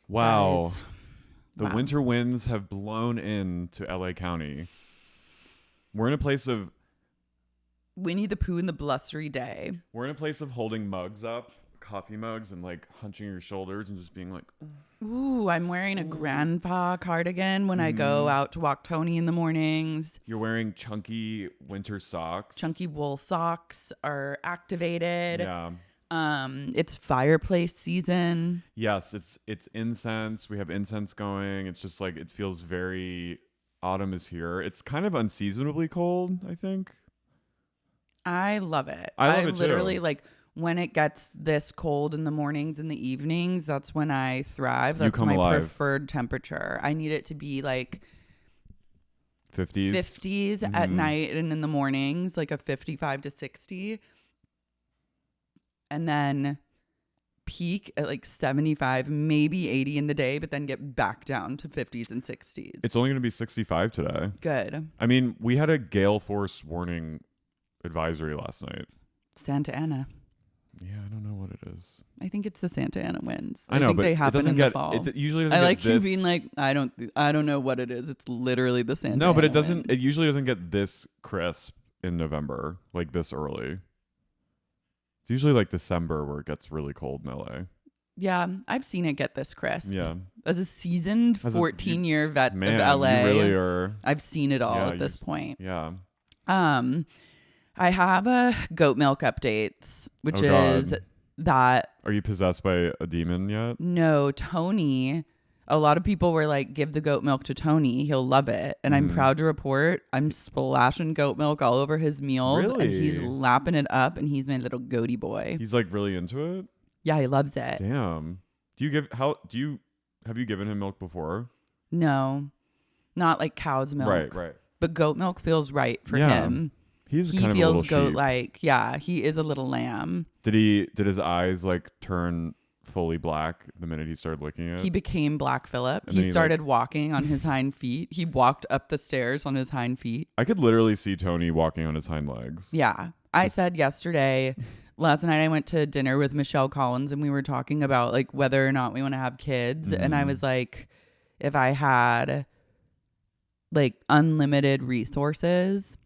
Wow. Guys. The Wow. winter winds have blown into LA County. We're in a place of Winnie the Pooh in the blustery day. holding mugs up, coffee mugs, and like hunching your shoulders and just being like, Ooh, I'm wearing a grandpa cardigan when I go out to walk Tony in the mornings. you're wearing chunky winter socks. Chunky wool socks are activated. Yeah. It's fireplace season. Yes, it's incense. We have incense going. It's just like it feels very autumn is here. It's kind of unseasonably cold, I think. I love it. I love it literally too. like when it gets this cold in the mornings and the evenings, that's when I thrive. You That's come my alive. preferred temperature. I need it to be like 50s. 50s at night and in the mornings, like a 55 to 60. And then peak at like 75, maybe 80 in the day, but then get back down to 50s and 60s. It's only going to be 65 today. Good. I mean, we had a gale force warning advisory last night. Santa Ana. Yeah, I don't know what it is. I think it's the Santa Ana winds. I know, think but they it happen doesn't in get. the fall. It usually doesn't I get like this. you being like, I don't know what it is. It's literally the Santa No, but Ana it doesn't. wind. It usually doesn't get this crisp in November, like this early. It's usually like December where it gets really cold in LA. Yeah, I've seen it get this crisp. Yeah, As a seasoned As a- 14-year vet man, of LA, you really are. I've seen it all Yeah, at this point. Yeah. I have a goat milk updates, which Oh, God. is that Are you possessed by a demon yet? no, Tony, a lot of people were like, give the goat milk to Tony. He'll love it. And I'm proud to report I'm splashing goat milk all over his meals. And he's Really? lapping it up and he's my little goaty boy. He's like really into it. Yeah, he loves it. Damn. Have you given him milk before? No, not like cow's milk. Right. But goat milk feels right for Yeah. him. He's He kind of a feels little goat sheep. like. Yeah, he is a little lamb. Did his eyes like turn fully black the minute he started licking it? He became Black Phillip. And then He he, started walking on his hind feet. He walked up the stairs on his hind feet. I could literally see Tony walking on his hind legs. Yeah. I said yesterday, last night I went to dinner with Michelle Collins and we were talking about like whether or not we want to have kids. And I was like, if I had like unlimited resources,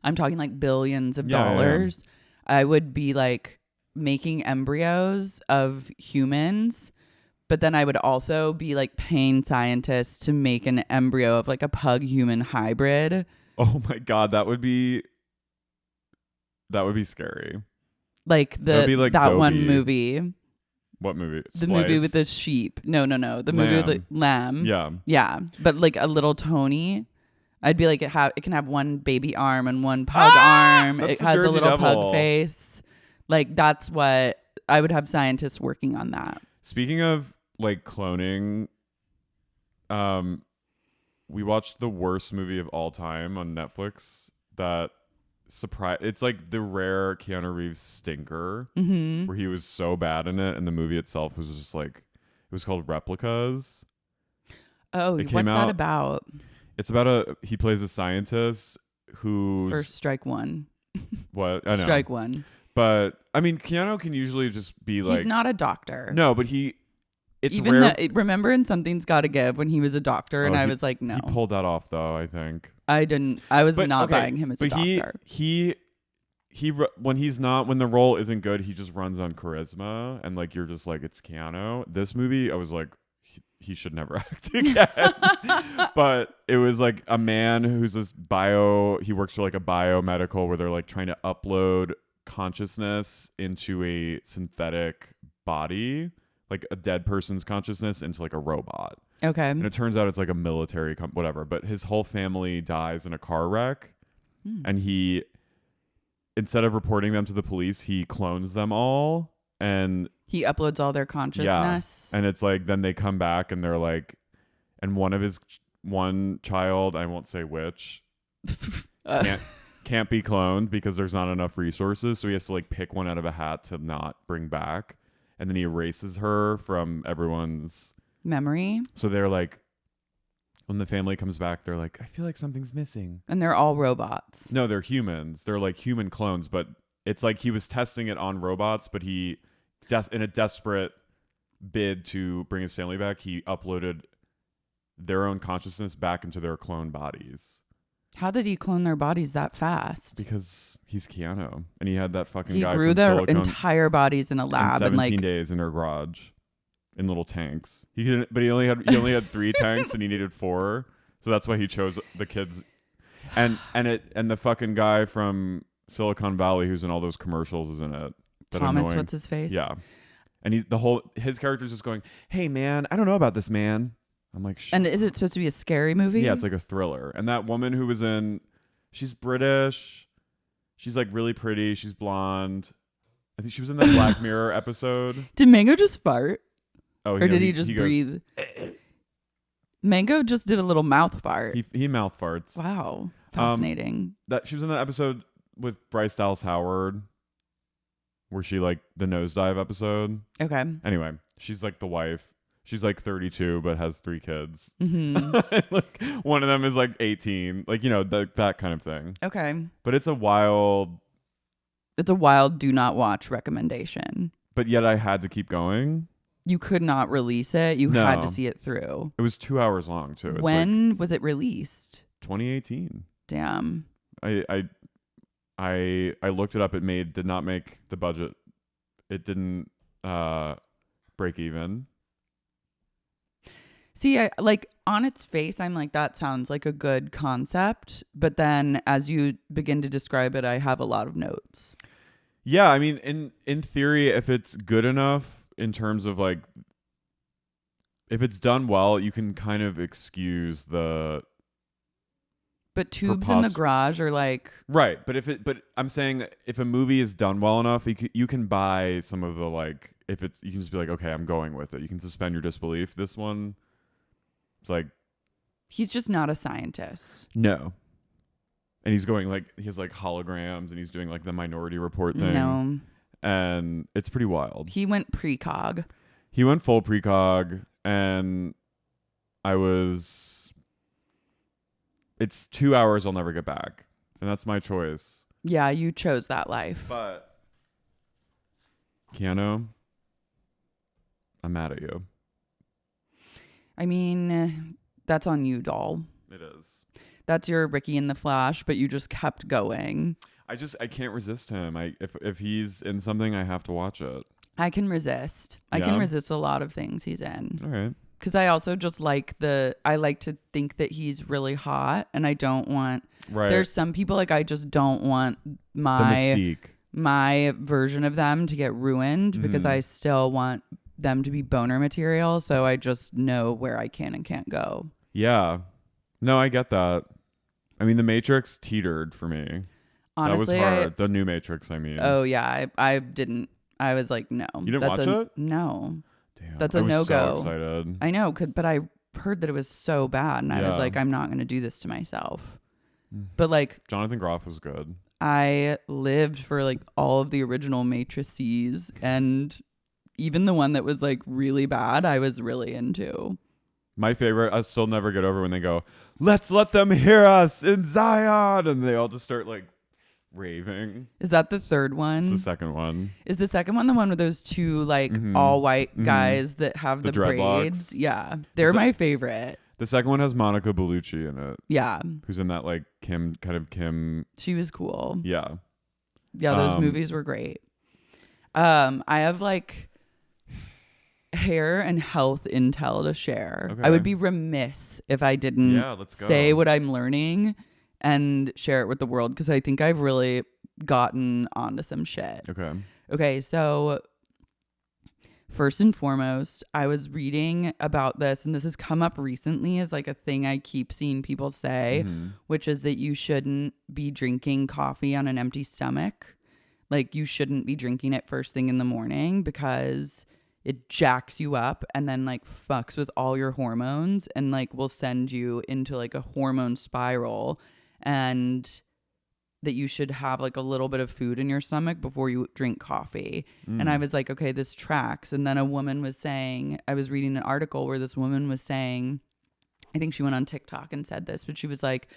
I'm talking like billions of dollars, I would be like making embryos of humans. But then I would also be like paying scientists to make an embryo of like a pug human hybrid. Oh my God, that would be scary. Like That'd be like that one Dobie. movie. What movie? The movie Splice? with the sheep. No. The movie with the lamb. Yeah. Yeah. But like a little Tony. I'd be like, it can have one baby arm and one pug arm. That's It the has a Jersey little Devil. pug face. Like that's what I would have scientists working on that. Speaking of like cloning, we watched the worst movie of all time on Netflix. It's like the rare Keanu Reeves stinker, where he was so bad in it, and the movie itself was just like, it was called Replicas. Oh, It what's came that out- about? It's about he plays a scientist who's First strike one. what I know, Strike one. but I mean Keanu can usually just be like He's not a doctor. no, but it's Even rare. remember in Something's Gotta Give when he was a doctor and Oh, I was like, no, He pulled that off though, I think. I didn't. I was But, not okay, buying him as a but doctor. when the role isn't good, he just runs on charisma, and like you're just like, it's Keanu. This movie, I was like, he should never act again. But it was like a man who's he works for like a biomedical where they're like trying to upload consciousness into a synthetic body, like a dead person's consciousness into like a robot. Okay. And it turns out it's like a military whatever, but his whole family dies in a car wreck. And he, instead of reporting them to the police, he clones them all. And He uploads all their consciousness. and it's like, then they come back and they're like, and one child, I won't say which, can't be cloned because there's not enough resources. So he has to like pick one out of a hat to not bring back. And then he erases her from everyone's. Memory. So they're like, when the family comes back, they're like, I feel like something's missing. And they're all robots. No, they're humans. They're like human clones, but it's like he was testing it on robots, but he, in a desperate bid to bring his family back, he uploaded their own consciousness back into their clone bodies. How did he clone their bodies that fast? Because he's Keanu, and he had that fucking He guy grew from their Silicon entire bodies in a in lab 17 and days in their garage, in little tanks. But he only had 3 tanks, and he needed 4, so that's why he chose the kids. And the fucking guy from Silicon Valley who's in all those commercials is in it. That Thomas, annoying. what's his face? Yeah, and his character's just going, "Hey man, I don't know about this man." I'm like, and is it supposed to be a scary movie? Yeah, it's like a thriller. And that woman who was she's British. She's like really pretty. She's blonde. I think she was in that Black Mirror episode. Did Mango just fart? Oh, or did he just breathe? Mango just did a little mouth fart. He mouth farts. Wow, fascinating. That she was in that episode with Bryce Dallas Howard, where she like the nosedive episode. Okay. Anyway, she's like the wife. She's like 32, but has 3 kids. Mm-hmm. Like one of them is like 18, like that kind of thing. Okay. But it's a wild do not watch recommendation. But yet I had to keep going. You could not release it. You had to see it through. It was 2 hours long too. It's when was it released? 2018. Damn. I looked it up. It did not make the budget. It didn't break even. See, on its face, I'm like, that sounds like a good concept. But then as you begin to describe it, I have a lot of notes. Yeah, I mean, in theory, if it's good enough in terms of like, if it's done well, you can kind of excuse the. But tubes in the garage are like. Right, but I'm saying if a movie is done well enough, you can buy some of the like. If it's, you can just be like, okay, I'm going with it. You can suspend your disbelief. This one. It's like he's just not a scientist. No. And he's going like he has like holograms and he's doing like the Minority Report thing. No. And it's pretty wild. He went precog. He went full precog and it's 2 hours I'll never get back. And that's my choice. Yeah, you chose that life. But Keanu, I'm mad at you. I mean, that's on you, doll. It is. That's your Ricky in the Flash, but you just kept going. I can't resist him. If he's in something, I have to watch it. I can resist. I can resist a lot of things he's in. All right. Because I also just I like to think that he's really hot, and I don't want. Right. There's some people like I just don't want the mystique. My version of them to get ruined because I still want them to be boner material, so I just know where I can and can't go. Yeah. No, I get that. I mean, The Matrix teetered for me. Honestly, that was hard. The new Matrix, I mean. Oh, yeah. I didn't. I was like, no. You didn't watch it? No. Damn. That's a no-go. So excited. I know, but I heard that it was so bad, and I was like, I'm not going to do this to myself. But like... Jonathan Groff was good. I lived for like all of the original Matrices, and even the one that was like really bad, I was really into. My favorite, I still never get over when they go, "Let's let them hear us in Zion," and they all just start like raving. Is that the third one? It's the second one. Is the second one the one with those two like all white guys that have the braids? Yeah, they're my favorite. The second one has Monica Bellucci in it. Yeah. Who's in that like Kim. She was cool. Yeah. Yeah, those movies were great. I have like hair and health intel to share. Okay. I would be remiss if I didn't say what I'm learning and share it with the world, because I think I've really gotten onto some shit. Okay, so first and foremost, I was reading about this, and this has come up recently as like a thing I keep seeing people say, which is that you shouldn't be drinking coffee on an empty stomach. Like, you shouldn't be drinking it first thing in the morning because it jacks you up and then like fucks with all your hormones and like will send you into like a hormone spiral, and that you should have like a little bit of food in your stomach before you drink coffee. And I was like, okay, this tracks. And then a woman was saying, I was reading an article where this woman was saying, I think she went on TikTok and said this, but she was like,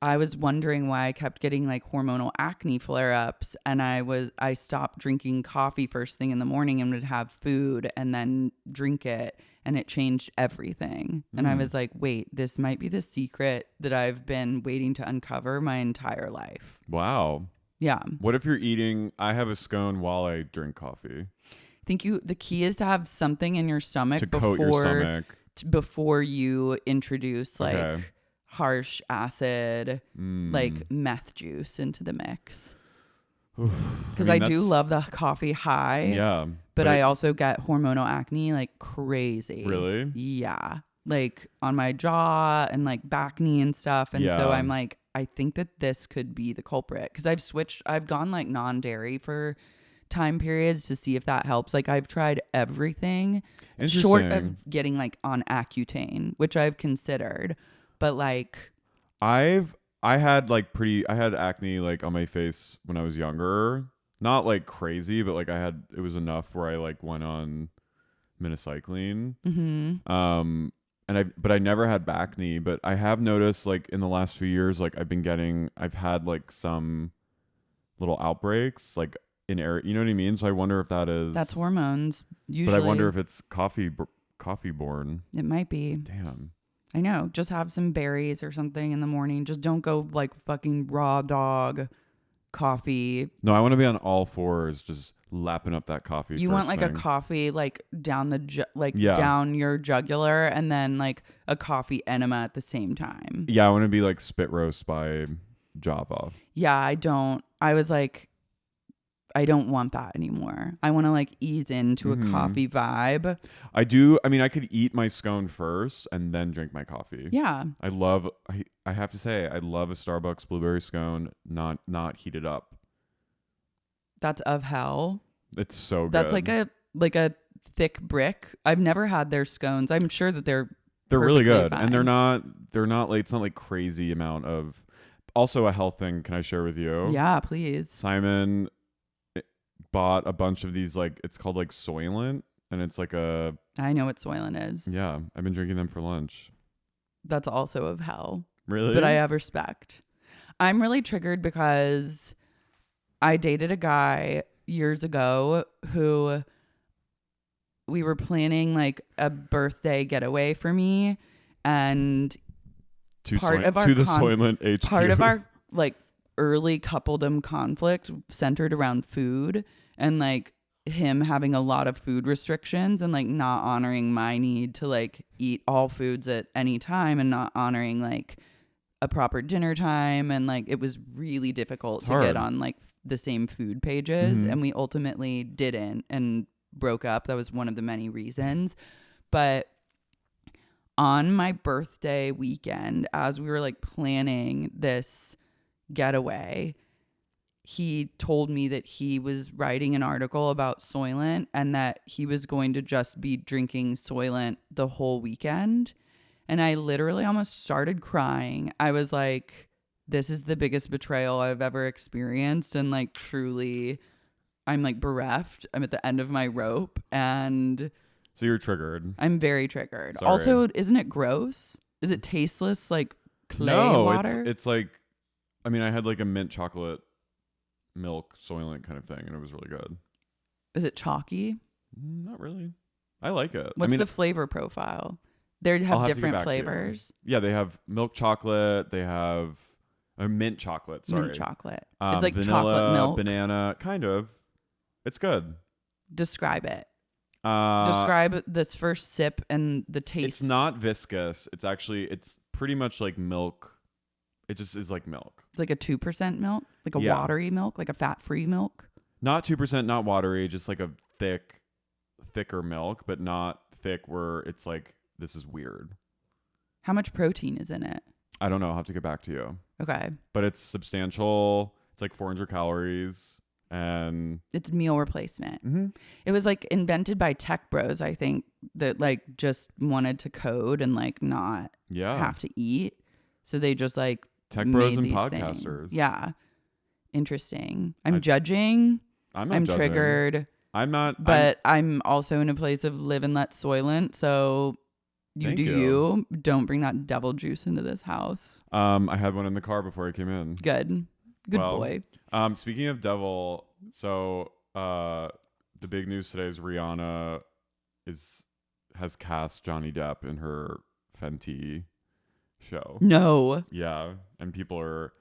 I was wondering why I kept getting like hormonal acne flare-ups, and I stopped drinking coffee first thing in the morning and would have food and then drink it, and it changed everything. And I was like, wait, this might be the secret that I've been waiting to uncover my entire life. Wow. Yeah. What if you're eating? I have a scone while I drink coffee. I think the key is to have something in your stomach To coat your stomach. Before you introduce like Okay. harsh acid, like meth juice into the mix. Because I do love the coffee high. Yeah. But I also get hormonal acne like crazy. Really? Yeah. Like on my jaw and like back knee and stuff. And so I'm like, I think that this could be the culprit. Because I've gone like non-dairy for time periods to see if that helps. Like I've tried everything short of getting like on Accutane, which I've considered. But like I had acne like on my face when I was younger. Not like crazy, but like it was enough where I like went on minocycline. But I never had back knee, but I have noticed like in the last few years, like I've had like some little outbreaks like in air, you know what I mean? So I wonder if that's hormones usually. But I wonder if it's coffee borne. It might be. Damn. I know. Just have some berries or something in the morning. Just don't go like fucking raw dog coffee. No, I want to be on all fours, just lapping up that coffee. You want like a coffee like down down your jugular, and then like a coffee enema at the same time. Yeah, I want to be like spit roast by Java. Yeah, I was like, I don't want that anymore. I want to like ease into a coffee vibe. I do. I mean, I could eat my scone first and then drink my coffee. Yeah. I have to say, I love a Starbucks blueberry scone, not heated up. That's of hell. It's so good. That's like a thick brick. I've never had their scones. I'm sure that they're really good. fine. And they're not like, it's not like crazy amount of. Also a health thing, can I share with you? Yeah, please. Simon bought a bunch of these, like, it's called like Soylent, and it's like I know what Soylent is. Yeah, I've been drinking them for lunch. That's also of hell. Really? But I have respect. I'm really triggered because I dated a guy years ago who we were planning like a birthday getaway for me, and part of our Soylent HQ. Part of our like early coupledom conflict centered around food, and like him having a lot of food restrictions and like not honoring my need to like eat all foods at any time, and not honoring like a proper dinner time, and like it was really difficult to get on like the same food pages, and we ultimately didn't and broke up. That was one of the many reasons. But on my birthday weekend, as we were like planning this getaway, he told me that he was writing an article about Soylent and that he was going to just be drinking Soylent the whole weekend. And I literally almost started crying. I was like, this is the biggest betrayal I've ever experienced. And like, truly, I'm like bereft. I'm at the end of my rope. And so you're triggered. I'm very triggered. Sorry. Also, isn't it gross? Is it tasteless like clay water? It's like, I mean, I had like a mint chocolate milk Soylent kind of thing, and it was really good. Is it chalky? Not really. I like it. What's the flavor profile? They have different flavors. Yeah, they have milk chocolate. They have a mint chocolate. Sorry, mint chocolate. It's like vanilla, chocolate milk, banana, kind of. It's good. Describe it. Describe this first sip and the taste. It's not viscous. It's pretty much like milk. It just is like milk. It's like a 2% milk, like a watery milk, like a fat-free milk. Not 2%, not watery, just like a thicker milk, but not thick where it's like, this is weird. How much protein is in it? I don't know. I'll have to get back to you. Okay. But it's substantial. It's like 400 calories. And it's meal replacement. It was like invented by tech bros, I think, that like just wanted to code and like not have to eat. So they just like tech bros and Things. podcasters. Yeah. Interesting. I'm judging. I'm not I'm judging. Triggered. I'm not. But I'm also in a place of live and let Soylent. So Thank do you. you. Don't bring that devil juice into this house. I had one in the car before I came in. Good Well, boy. Speaking of devil, so the big news today is Rihanna has cast Johnny Depp in her Fenty show. No, Yeah, and people are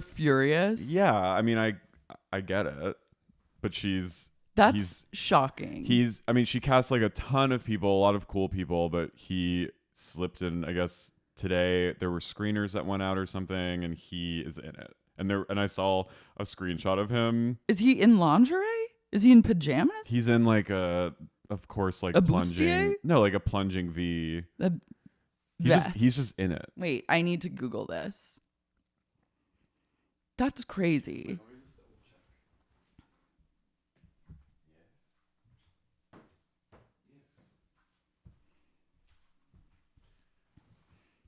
furious. yeah. I mean, I get it, but That's shocking. She cast like a ton of people, a lot of cool people, but he slipped in. I guess today there were screeners that went out or something, and he is in it. And I saw a screenshot of him. Is he in lingerie? Is he in pajamas? He's in like of course, like a plunging. bustier? No, like a plunging V. He's just in it. Wait, I need to Google this. That's crazy.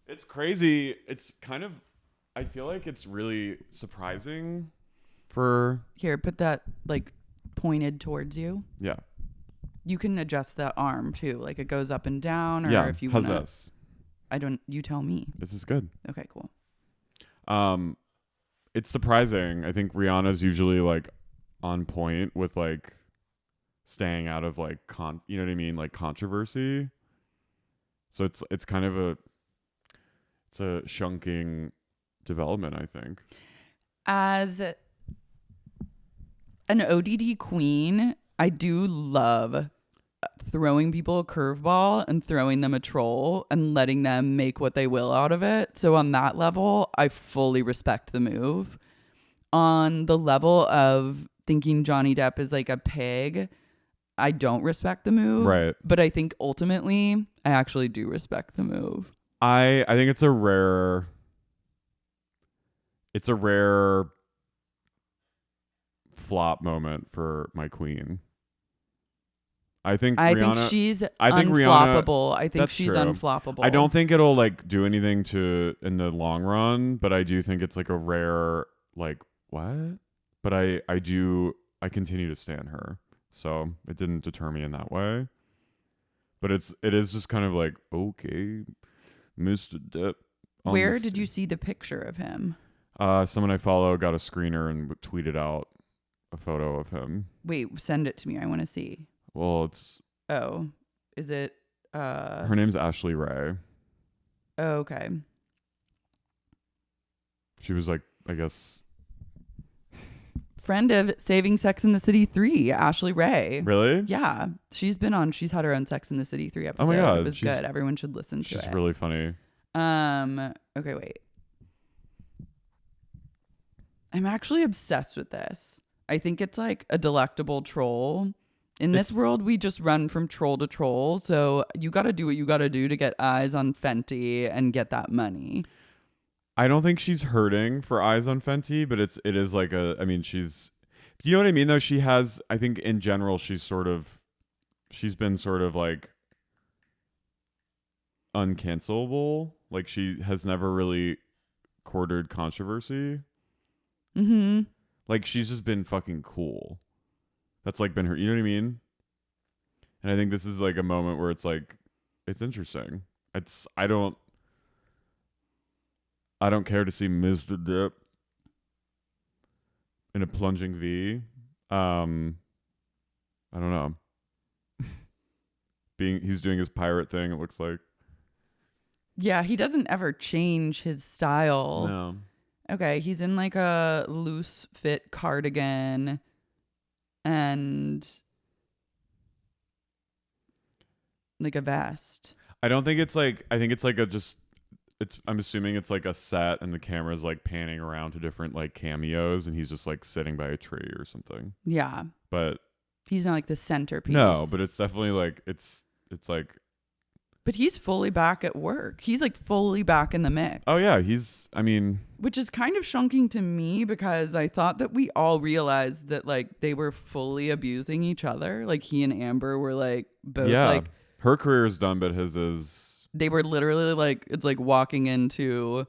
It's crazy. It's kind of, I feel like it's really surprising for. Here, put that like pointed towards you. Yeah. You can adjust the arm too, like it goes up and down, or Yeah. if you How's want. this? You tell me. This is good. Okay, cool. It's surprising. I think Rihanna's usually like on point with like staying out of like you know what I mean, like controversy. So it's kind of a shunking development, I think. As an ODD queen, I do love throwing people a curveball and throwing them a troll and letting them make what they will out of it. So on that level, I fully respect the move. On the level of thinking Johnny Depp is like a pig, I don't respect the move. Right. But I think ultimately, I actually do respect the move. I think it's a rare flop moment for my queen. I think she's Rihanna, unfloppable. I think she's true. Unfloppable. I don't think it'll like do anything in the long run, but I do think it's like a rare like what? But I continue to stand her. So it didn't deter me in that way. But it is just kind of like, okay, Mr. Depp. Where did you see the picture of him? Someone I follow got a screener and tweeted out a photo of him. Wait, send it to me. I want to see. Well, Is it her name's Ashley Ray. Oh, okay. She was like, I guess, friend of Saving Sex in the City 3, Ashley Ray. Really? Yeah. She's had her own Sex in the City 3 episode. Oh my God, it was good. Everyone should listen to it. She's really funny. Okay, wait. I'm actually obsessed with this. I think it's like a delectable troll. In this world, we just run from troll to troll. So you got to do what you got to do to get eyes on Fenty and get that money. I don't think she's hurting for eyes on Fenty, but it is like she's, you know what I mean though? She has, I think in general, she's been sort of like uncancelable. Like she has never really courted controversy. Mm-hmm. Like she's just been fucking cool. That's like been her, you know what I mean? And I think this is like a moment where it's like, it's interesting. I don't care to see Mr. Depp in a plunging V. I don't know. He's doing his pirate thing, it looks like. Yeah, he doesn't ever change his style. No. Okay, he's in like a loose fit cardigan and like a vest. I think it's like I'm assuming it's like a set and the camera's like panning around to different like cameos and he's just like sitting by a tree or something. Yeah. But he's not like the centerpiece. No, but it's definitely like it's like. But he's fully back at work. He's like fully back in the mix. Oh yeah, which is kind of shocking to me because I thought that we all realized that like they were fully abusing each other. Like he and Amber were like both like her career is done, but his is. They were literally like, it's like walking into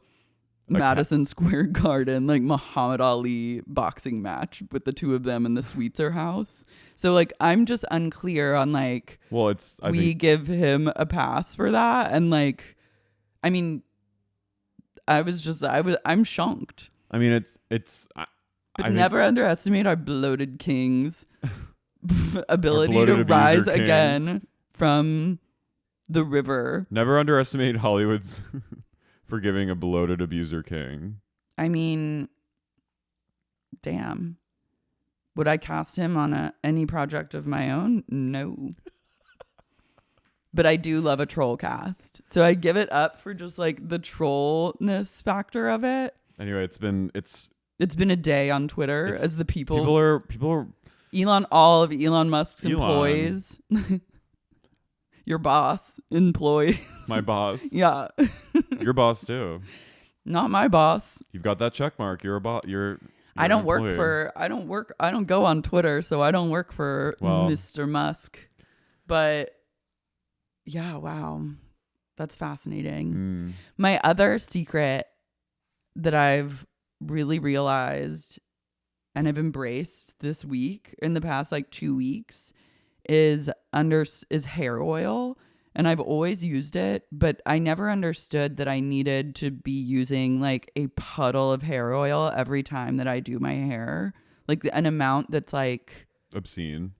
Madison Square Garden, like Muhammad Ali boxing match with the two of them in the Sweetser house. So like I'm just unclear on like we give him a pass for that, and like I mean I'm shocked. I mean but never underestimate our bloated king's ability bloated to rise kings. again from the river. Never underestimate Hollywood's forgiving a bloated abuser king. I mean, damn. Would I cast him on any project of my own? No. But I do love a troll cast. So I give it up for just like the trollness factor of it. Anyway, it's been a day on Twitter as the people are all of Elon Musk's employees. Your boss employees. My boss. Yeah. Your boss too. Not my boss. You've got that check mark. You're a boss. I don't go on Twitter, so I don't work for Mr. Musk. But yeah, wow. That's fascinating. My other secret that I've really realized and have embraced this week, in the past like 2 weeks, is hair oil. And I've always used it, but I never understood that I needed to be using like a puddle of hair oil every time that I do my hair. Like an amount that's like obscene,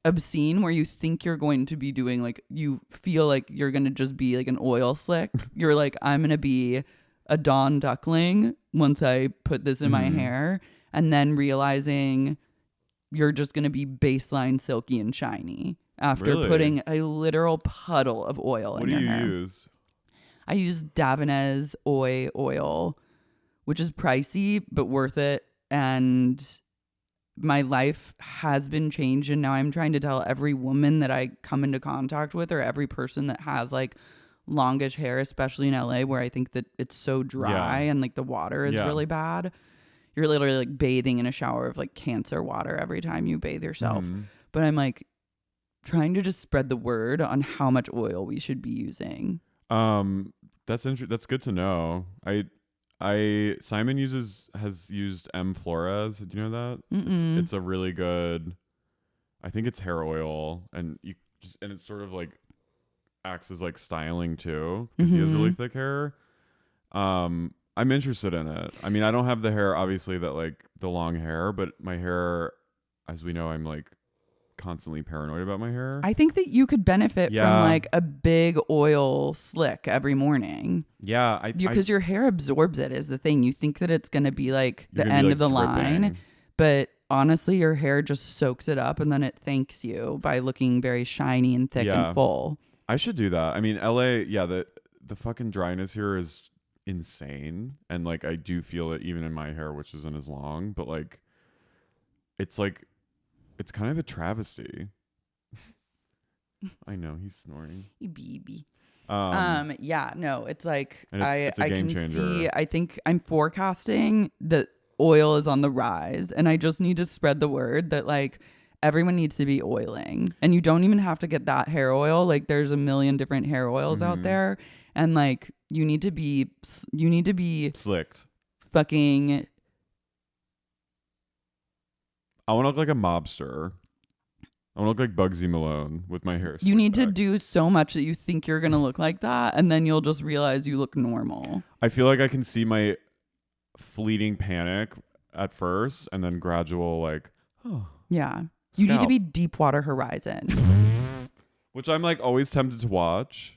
where you think you're going to be doing, like, you feel like you're going to just be like an oil slick. You're like, I'm going to be a Dawn Duckling once I put this in my hair, and then realizing you're just going to be baseline silky and shiny after putting a literal puddle of oil in your hair. What do you use? I use Davines oil, which is pricey but worth it. And my life has been changed, and now I'm trying to tell every woman that I come into contact with, or every person that has like longish hair, especially in LA where I think that it's so dry and like the water is really bad. You're literally like bathing in a shower of like cancer water every time you bathe yourself. But I'm like trying to just spread the word on how much oil we should be using. That's good to know. Simon has used M. Flores. Do you know that? It's a really good, I think it's hair oil, and it's sort of like acts as like styling too, because he has really thick hair. I'm interested in it. I mean, I don't have the hair, obviously, that like the long hair, but my hair, as we know, I'm like constantly paranoid about my hair. I think that you could benefit from like a big oil slick every morning. Yeah. Because your hair absorbs it is the thing. You think that it's going to be like the end of the line, but honestly, your hair just soaks it up, and then it thanks you by looking very shiny and thick and full. I should do that. I mean, LA, the fucking dryness here is insane, and like I do feel it even in my hair, which isn't as long, but like it's kind of a travesty. I know he's snoring. Baby. No, it's like it's a game changer. I think I'm forecasting that oil is on the rise, and I just need to spread the word that like everyone needs to be oiling, and you don't even have to get that hair oil. Like there's a million different hair oils out there, and like you need to be slicked. Fucking. I want to look like a mobster. I want to look like Bugsy Malone with my hair. You need to do so much that you think you're going to look like that, and then you'll just realize you look normal. I feel like I can see my fleeting panic at first, and then gradual like, oh. Yeah. You need to be Deepwater Horizon. Which I'm like always tempted to watch.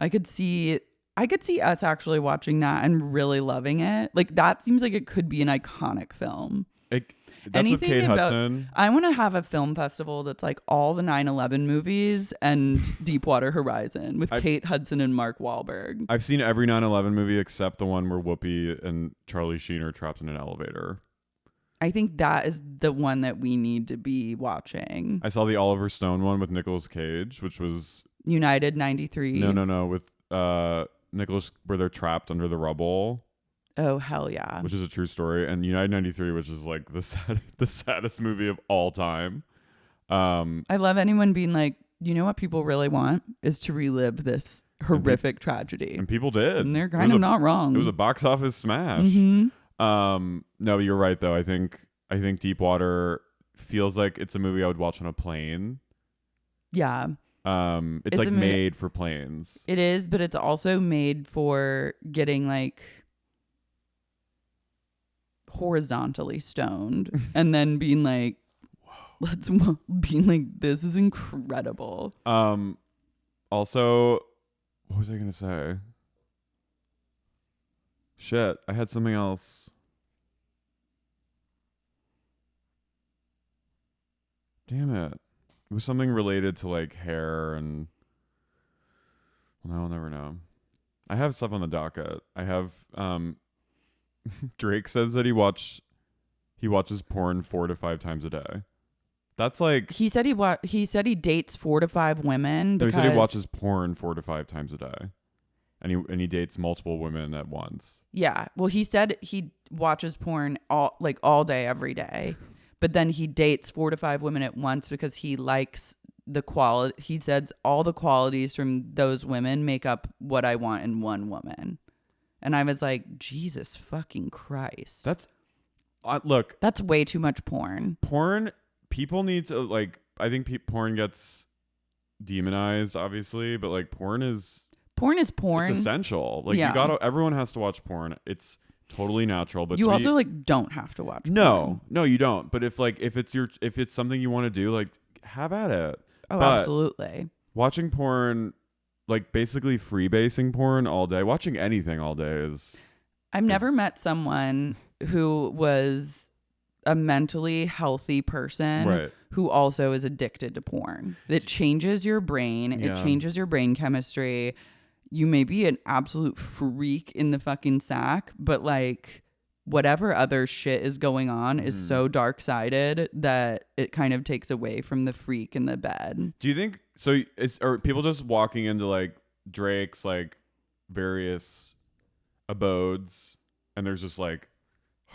I could see us actually watching that and really loving it. Like that seems like it could be an iconic film. That's anything with Kate Hudson. I want to have a film festival that's like all the 9/11 movies and Deepwater Horizon with Kate Hudson and Mark Wahlberg. I've seen every 9/11 movie except the one where Whoopi and Charlie Sheen are trapped in an elevator. I think that is the one that we need to be watching. I saw the Oliver Stone one with Nicolas Cage, which was United 93. No, with Nicolas, where they're trapped under the rubble. Oh, hell yeah. Which is a true story. And United 93, which is like the saddest movie of all time. I love anyone being like, you know what people really want is to relive this horrific tragedy. And people did. And they're kind of not wrong. It was a box office smash. No, you're right though. I think Deepwater feels like it's a movie I would watch on a plane. Yeah. It's like made for planes. It is, but it's also made for getting like horizontally stoned and then being like, being like, this is incredible. Also, what was I gonna say? Shit, I had something else. Damn it. It was something related to like hair and well, I'll never know. I have stuff on the docket. I have Drake says that he watches porn 4 to 5 times a day. That's like he said he dates 4 to 5 women. No, he said he watches porn 4 to 5 times a day. And he dates multiple women at once. Yeah. Well, he said he watches porn all day, every day. But then he dates 4 to 5 women at once because he likes the quality. He says all the qualities from those women make up what I want in one woman. And I was like, Jesus fucking Christ. That's look. That's way too much porn. Porn, people need to like. I think porn gets demonized, obviously, but like porn is porn. It's essential. Like everyone has to watch porn. It's totally natural, but you also like don't have to watch porn. No, you don't. But if it's something you want to do, like have at it. Oh, but absolutely. Watching porn, like basically freebasing porn all day, watching anything all day is. I've never met someone who was a mentally healthy person who also is addicted to porn. It changes your brain. Yeah. It changes your brain chemistry. You may be an absolute freak in the fucking sack, but like whatever other shit is going on is so dark-sided that it kind of takes away from the freak in the bed. Do you think so? Are people just walking into like Drake's like various abodes and there's just like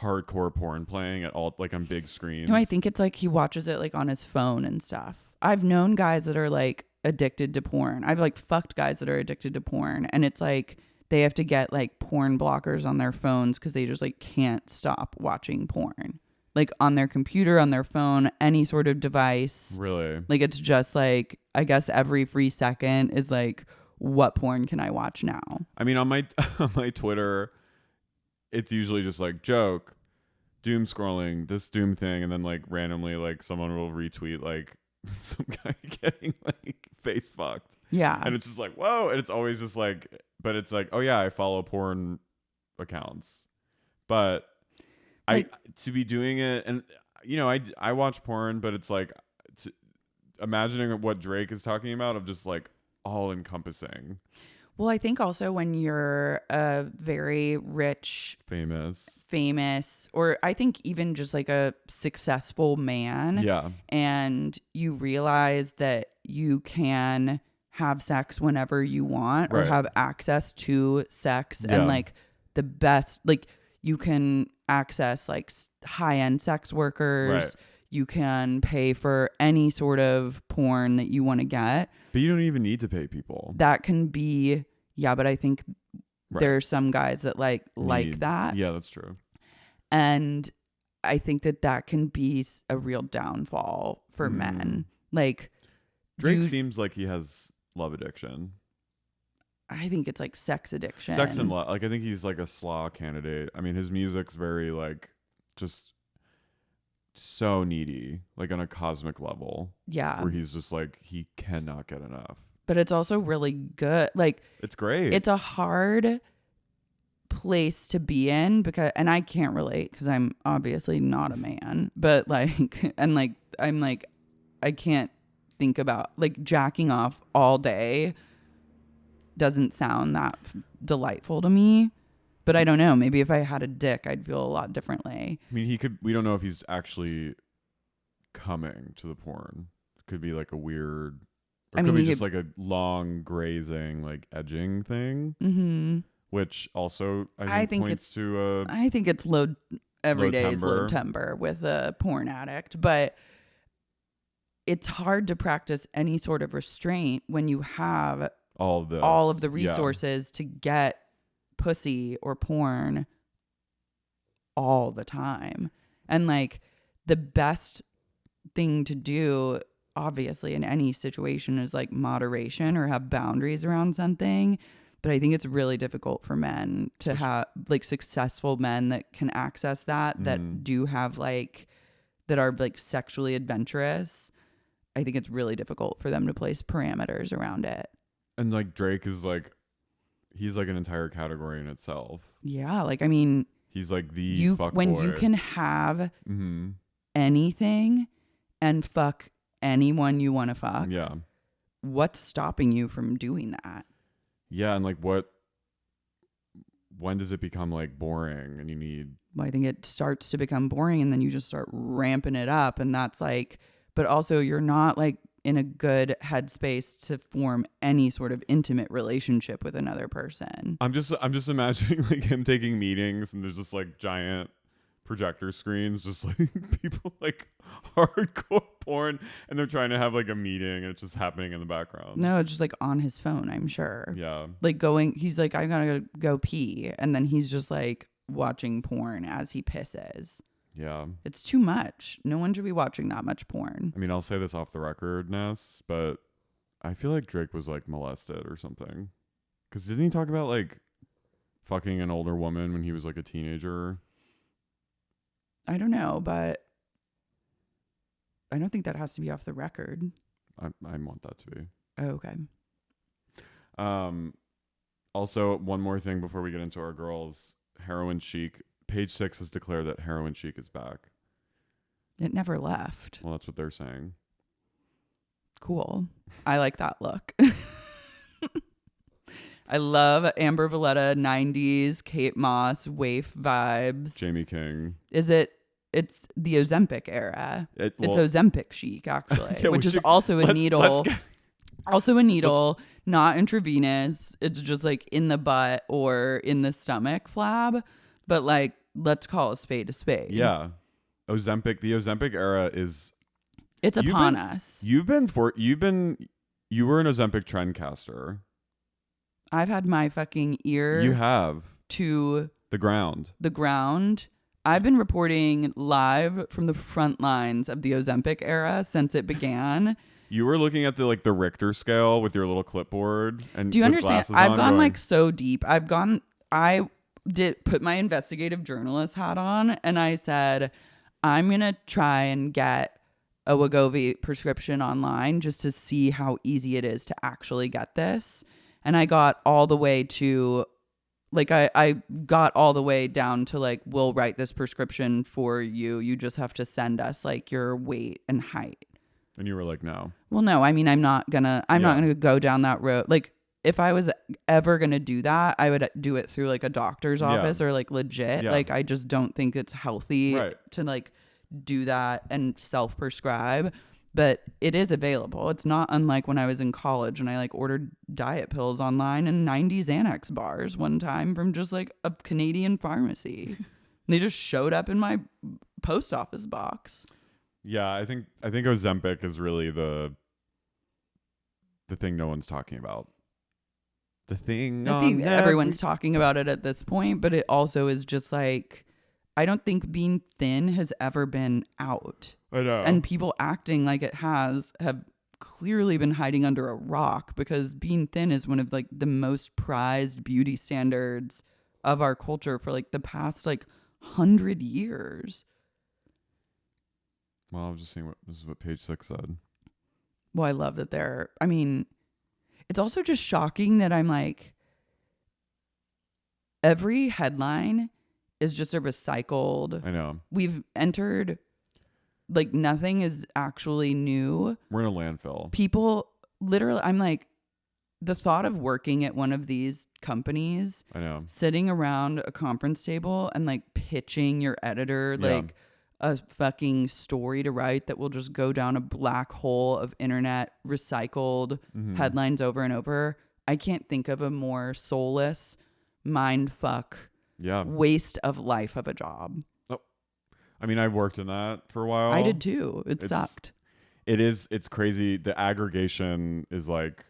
hardcore porn playing at all, like on big screens? No, I think it's like he watches it like on his phone and stuff. I've known guys that are like addicted to porn. I've like fucked guys that are addicted to porn, and it's like they have to get like porn blockers on their phones because they just like can't stop watching porn, like on their computer, on their phone, any sort of device. Really? Like it's just like, I guess every free second is like, what porn can I watch now? I mean, on my on my Twitter, it's usually just like joke, doom scrolling, this doom thing, and then like randomly like someone will retweet like some guy getting like face fucked. Yeah. And it's just like, whoa. And it's always just like, but it's like, oh yeah, I follow porn accounts. But like, to be doing it, and you know, I watch porn, but it's like imagining what Drake is talking about of just like all encompassing. Well, I think also when you're a very rich, famous, or I think even just like a successful man, and you realize that you can have sex whenever you want or have access to sex and like the best, like you can access like high-end sex workers. You can pay for any sort of porn that you want to get. But you don't even need to pay people. That can be, but I think there are some guys that like that. Yeah, that's true. And I think that can be a real downfall for men. Like Drake seems like he has love addiction. I think it's like sex addiction. Sex and love. Like I think he's like a slaw candidate. I mean, his music's very like just so needy, like on a cosmic level. Yeah. Where he's just like, he cannot get enough. But it's also really good. Like it's great. It's a hard place to be in because, and I can't relate because I'm obviously not a man, but like, and like, I'm like, I can't think about like jacking off all day doesn't sound that delightful to me. But I don't know. Maybe if I had a dick, I'd feel a lot differently. I mean, we don't know if he's actually coming to the porn. It could be like a weird, or it could be just like a long grazing, like edging thing. Mm-hmm. Which also, I think points to I think it's low timber with a porn addict. But it's hard to practice any sort of restraint when you have all of this. all of the Yeah. resources to get pussy or porn all the time. And like the best thing to do, obviously, in any situation is like moderation or have boundaries around something. But I think it's really difficult for men to have like successful men that can access that do have like, that are like sexually adventurous. I think it's really difficult for them to place parameters around it. And like Drake is like, he's like an entire category in itself. Yeah. Like, I mean, he's like the fuck when boy. you can have anything and fuck anyone you want to fuck. Yeah. What's stopping you from doing that? Yeah. And like when does it become like boring and you need. Well, I think it starts to become boring and then you just start ramping it up. And that's like, but also you're not like in a good headspace to form any sort of intimate relationship with another person. I'm just imagining like him taking meetings and there's just like giant projector screens, just like people like hardcore porn, and they're trying to have like a meeting and it's just happening in the background. No, it's just like on his phone, I'm sure. Yeah. Like he's like, I gotta go pee. And then he's just like watching porn as he pisses. Yeah. It's too much. No one should be watching that much porn. I mean, I'll say this off the record, Ness, but I feel like Drake was like molested or something. Because didn't he talk about like fucking an older woman when he was like a teenager? I don't know, but I don't think that has to be off the record. I want that to be. Oh, okay. Also, one more thing before we get into our girls. Heroin Chic. Page 6 has declared that Heroin Chic is back. It never left. Well, that's what they're saying. Cool. I like that look. I love Amber Valletta 90s, Kate Moss, waif vibes. Jamie King. It's the Ozempic era. It's Ozempic chic, actually, yeah, which is should, also a needle. Also a needle, not intravenous. It's just like in the butt or in the stomach flab. But like, let's call a spade a spade. Yeah. The Ozempic era is. It's upon us. You were an Ozempic trendcaster. I've had my fucking ear. You have. To the ground. I've been reporting live from the front lines of the Ozempic era since it began. You were looking at the Richter scale with your little clipboard. And do you understand? I've gone like so deep. I did put my investigative journalist hat on and I said, I'm going to try and get a Wegovy prescription online just to see how easy it is to actually get this. And I got all the way to like, I got all the way down to like, we'll write this prescription for you. You just have to send us like your weight and height. And you were like, no. Well, no, I mean, I'm not gonna go down that road. Like, if I was ever gonna do that, I would do it through like a doctor's office or like legit. Yeah. Like, I just don't think it's healthy to like do that and self-prescribe. But it is available. It's not unlike when I was in college and I like ordered diet pills online and 90s Xanax bars one time from just like a Canadian pharmacy. They just showed up in my post office box. Yeah, I think Ozempic is really the thing no one's talking about. The thing I think everyone's talking about it at this point, but it also is just like, I don't think being thin has ever been out. I know. And people acting like it have clearly been hiding under a rock, because being thin is one of like the most prized beauty standards of our culture for like the past like 100 years. Well, I was just saying this is what page 6 said. Well, I love that it's also just shocking that I'm like, every headline is just a recycled. I know. We've entered, like, nothing is actually new. We're in a landfill. People, literally, I'm like, the thought of working at one of these companies, I know, sitting around a conference table and like pitching your editor, like a fucking story to write that will just go down a black hole of internet recycled headlines over and over. I can't think of a more soulless mind fuck waste of life of a job. Oh, I mean, I worked in that for a while. I did too. It sucked. It's crazy. The aggregation is like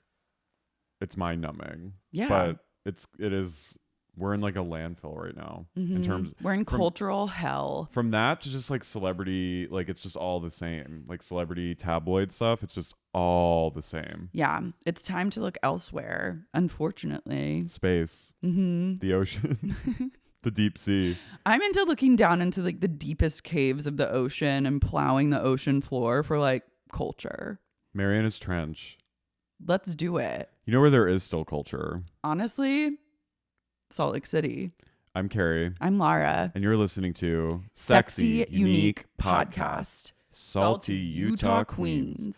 it's mind numbing. Yeah. But it is we're in like a landfill right now in terms we're in cultural hell. From that to just like celebrity, like it's just all the same. Like celebrity tabloid stuff, it's just all the same. Yeah. It's time to look elsewhere, unfortunately. Space. The ocean. The deep sea. I'm into looking down into like the deepest caves of the ocean and plowing the ocean floor for like culture. Mariana's Trench. Let's do it. You know where there is still culture? Honestly, Salt Lake City. I'm Carey. I'm Lara. And you're listening to Sexy Unique Podcast. Salty Utah Queens.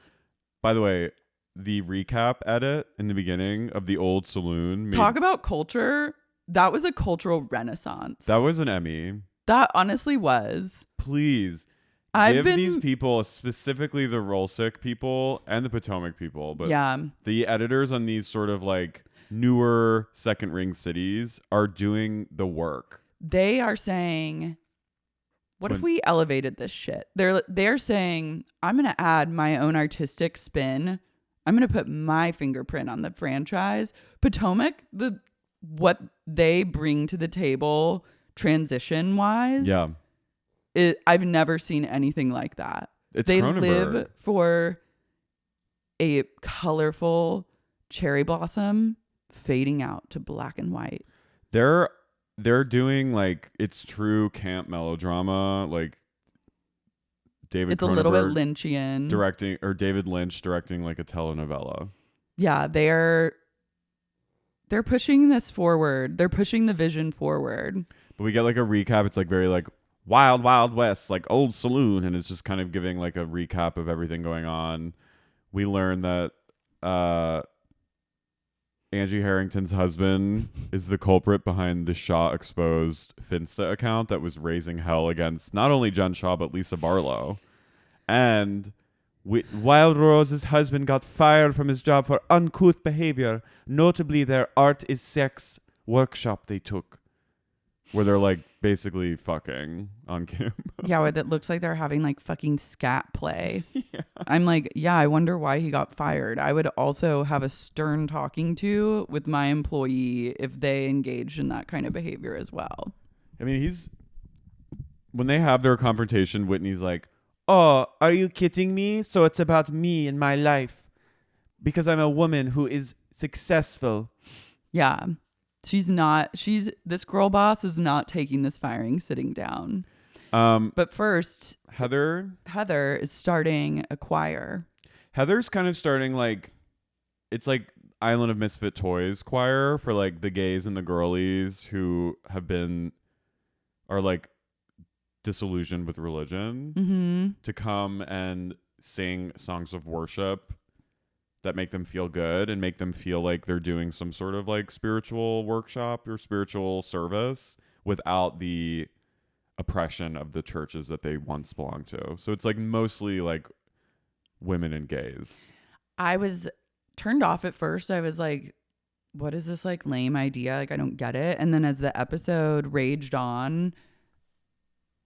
By the way, the recap edit in the beginning of the old saloon. Talk about culture. That was a cultural renaissance. That was an Emmy. That honestly was. Please. Give these people, specifically the Rolsick people and the Potomac people, but the editors on these sort of like newer second ring cities are doing the work. They are saying, what if we elevated this shit? They're saying, I'm going to add my own artistic spin. I'm going to put my fingerprint on the franchise. Potomac, what they bring to the table transition wise. Yeah. I've never seen anything like that. They Cronenberg. live for a colorful cherry blossom fading out to black and white. They're doing like it's true camp melodrama, like David. It's a little bit Lynchian directing, or David Lynch directing like a telenovela. Yeah, they're pushing this forward. They're pushing the vision forward. But we get like a recap. It's like very like Wild Wild West, like old saloon, and it's just kind of giving like a recap of everything going on. We learn that Angie Harrington's husband is the culprit behind the Shaw exposed Finsta account that was raising hell against not only Jen Shaw but Lisa Barlow. And Wild Rose's husband got fired from his job for uncouth behavior, notably their art is sex workshop they took, where they're like basically fucking on camera. Yeah, where that looks like they're having like fucking scat play. Yeah. I'm like, yeah, I wonder why he got fired. I would also have a stern talking to with my employee if they engaged in that kind of behavior as well. I mean, when they have their confrontation, Whitney's like, "Oh, are you kidding me? So it's about me and my life because I'm a woman who is successful." Yeah. This girl boss is not taking this firing sitting down. But first, Heather is starting a choir. Heather's kind of starting like, it's like Island of Misfit Toys choir for like the gays and the girlies who are like disillusioned with religion to come and sing songs of worship that make them feel good and make them feel like they're doing some sort of like spiritual workshop or spiritual service without the oppression of the churches that they once belonged to. So it's like mostly like women and gays. I was turned off at first. I was like, what is this like lame idea? Like, I don't get it. And then as the episode raged on,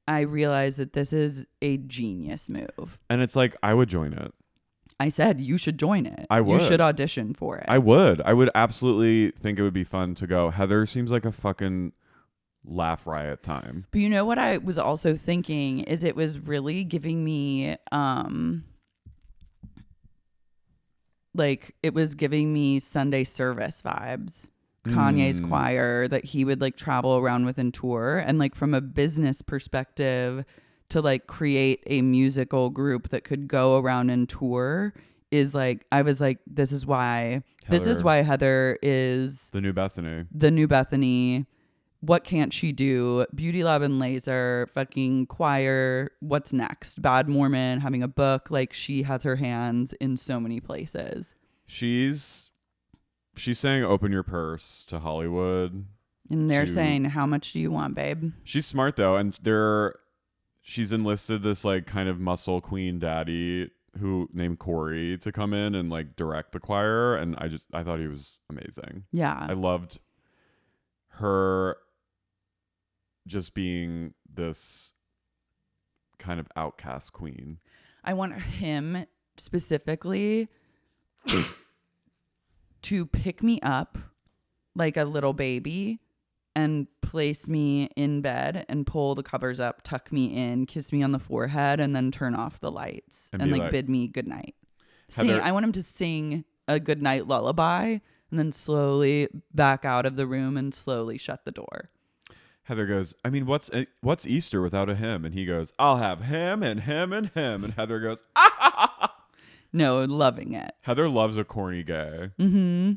I realized that this is a genius move. And it's like, I would join it. I said, you should join it. I would. You should audition for it. I would absolutely think it would be fun to go. Heather seems like a fucking laugh riot time. But you know what I was also thinking is it was really giving me, it was giving me Sunday service vibes. Kanye's choir that he would like travel around with and tour. And like from a business perspective, to like create a musical group that could go around and tour is like, I was like, this is why Heather is the new Bethany. What can't she do? Beauty Lab and Laser, fucking choir. What's next? Bad Mormon, having a book. Like she has her hands in so many places. She's saying open your purse to Hollywood. And they're saying, how much do you want, babe? She's smart though. And she's enlisted this like kind of muscle queen daddy who named Corey to come in and like direct the choir. And I thought he was amazing. Yeah. I loved her just being this kind of outcast queen. I want him specifically to pick me up like a little baby and place me in bed and pull the covers up, tuck me in, kiss me on the forehead, and then turn off the lights and like bid me good night. I want him to sing a good night lullaby and then slowly back out of the room and slowly shut the door. Heather goes, I mean, what's Easter without a him? And he goes, I'll have him and him and him. And Heather goes, ah! No, loving it. Heather loves a corny gay. Mm-hmm.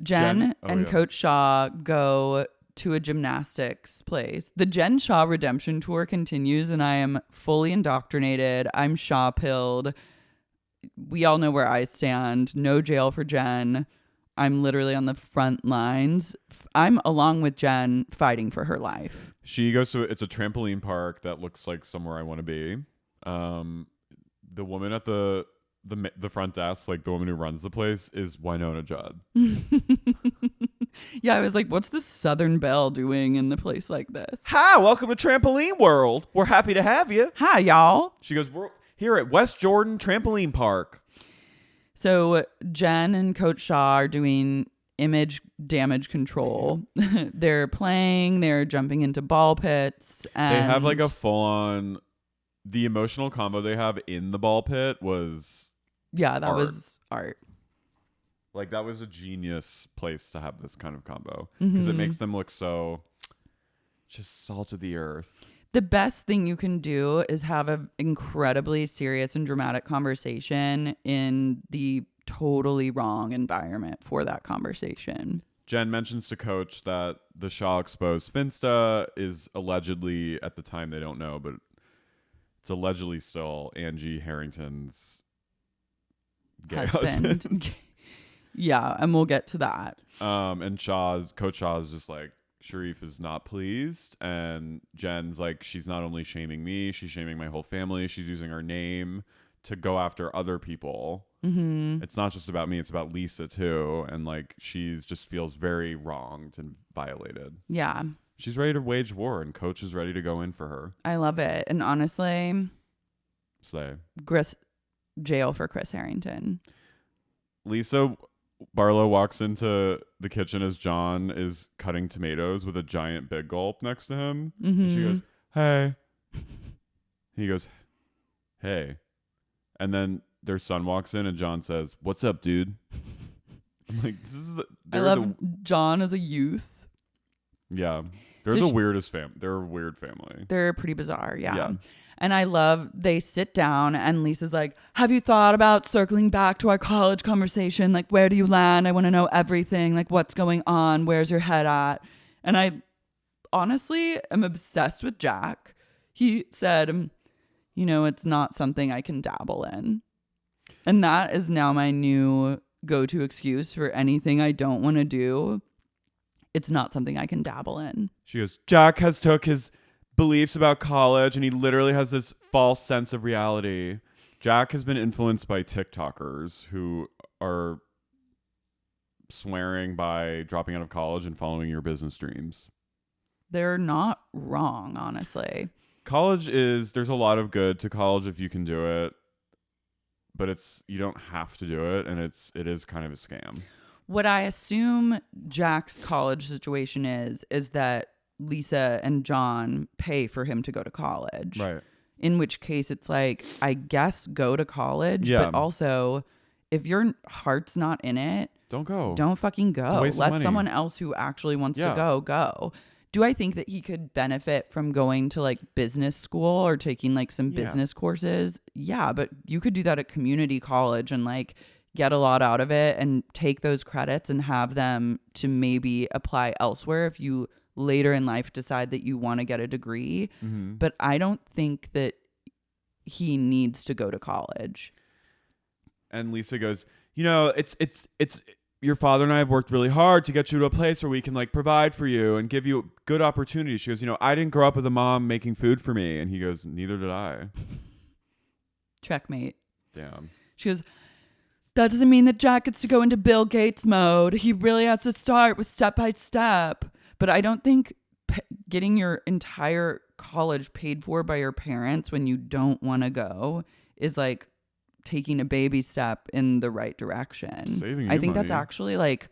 Jen and Coach Shaw go to a gymnastics place. The Jen Shaw redemption tour continues, and I am fully indoctrinated. I'm Shaw-pilled. We all know where I stand. No jail for Jen. I'm literally on the front lines. I'm, along with Jen, fighting for her life. She goes to, it's a trampoline park that looks like somewhere I want to be. The woman at the front desk, like the woman who runs the place, is Winona Judd. Yeah, I was like, what's the Southern Belle doing in the place like this? Hi, welcome to Trampoline World. We're happy to have you. Hi, y'all. She goes, we're here at West Jordan Trampoline Park. So Jen and Coach Shaw are doing image damage control. They're playing, they're jumping into ball pits. And they have like a full-on, the emotional combo they have in the ball pit was was art. Like that was a genius place to have this kind of combo because it makes them look so just salt of the earth. The best thing you can do is have an incredibly serious and dramatic conversation in the totally wrong environment for that conversation. Jen mentions to Coach that the Shaw exposed Finsta is allegedly, at the time they don't know, but it's allegedly still Angie Harrington's gay husband. Yeah, and we'll get to that. And Coach Shaw's just like, Sharif is not pleased, and Jen's like, she's not only shaming me, she's shaming my whole family. She's using our name to go after other people. Mm-hmm. It's not just about me, it's about Lisa too, and like she's just feels very wronged and violated. Yeah, she's ready to wage war, and Coach is ready to go in for her. I love it. And honestly, jail for Chris Harrington. Lisa Barlow walks into the kitchen as John is cutting tomatoes with a giant big gulp next to him. Mm-hmm. She goes, hey. He goes, hey. And then their son walks in and John says, what's up, dude? I'm like, I love John as a youth. Yeah. They're the weirdest family. They're a weird family. They're pretty bizarre. Yeah. And I love, they sit down and Lisa's like, have you thought about circling back to our college conversation? Like, where do you land? I want to know everything. Like, what's going on? Where's your head at? And I honestly am obsessed with Jack. He said, it's not something I can dabble in. And that is now my new go-to excuse for anything I don't want to do. It's not something I can dabble in. She goes, Jack has took his beliefs about college and he literally has this false sense of reality. Jack has been influenced by TikTokers who are swearing by dropping out of college and following your business dreams. They're not wrong, honestly. College there's a lot of good to college if you can do it, but you don't have to do it, and it is kind of a scam. What I assume Jack's college situation is that Lisa and John pay for him to go to college. Right. In which case it's like, I guess go to college, but also if your heart's not in it, don't go. Don't fucking go. Let money. Someone else who actually wants to go. Do I think that he could benefit from going to like business school or taking like some business courses? Yeah, but you could do that at community college and like get a lot out of it and take those credits and have them to maybe apply elsewhere if you later in life decide that you want to get a degree. Mm-hmm. But I don't think that he needs to go to college. And Lisa goes, it's your father and I have worked really hard to get you to a place where we can like provide for you and give you good opportunities. She goes, I didn't grow up with a mom making food for me. And he goes, neither did I. Checkmate. Damn. She goes, that doesn't mean that Jack gets to go into Bill Gates mode. He really has to start with step by step. But I don't think getting your entire college paid for by your parents when you don't want to go is like taking a baby step in the right direction. Saving I you think that's money. actually like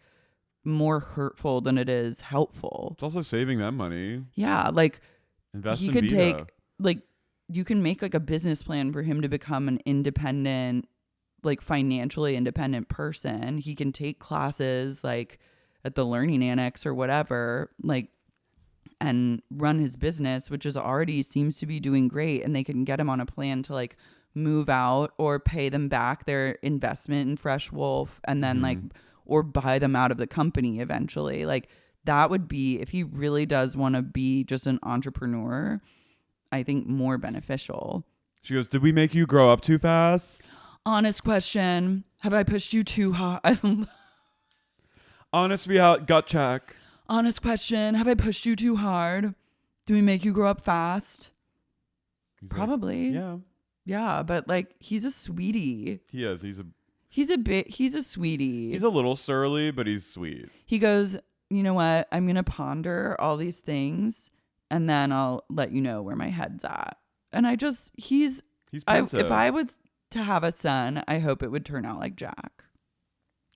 more hurtful than it is helpful. It's also saving them money. Yeah, like Invest he in could Vita. take like you can make like a business plan for him to become an independent, like financially independent person. He can take classes like at the Learning Annex or whatever, like, and run his business, which is already seems to be doing great. And they can get him on a plan to like move out or pay them back their investment in Fresh Wolf and then like, or buy them out of the company eventually. Like that would be, if he really does want to be just an entrepreneur, I think more beneficial. She goes, did we make you grow up too fast? Honest question. Have I pushed you too hard? Honest real gut check. Honest question. Have I pushed you too hard? Do we make you grow up fast? He's Probably. like, yeah. Yeah, but like he's a sweetie. He is. He's a sweetie. a little surly, but he's sweet. He goes, you know what? I'm going to ponder all these things and then I'll let you know where my head's at. And he's pensive. if I was to have a son, I hope it would turn out like Jack.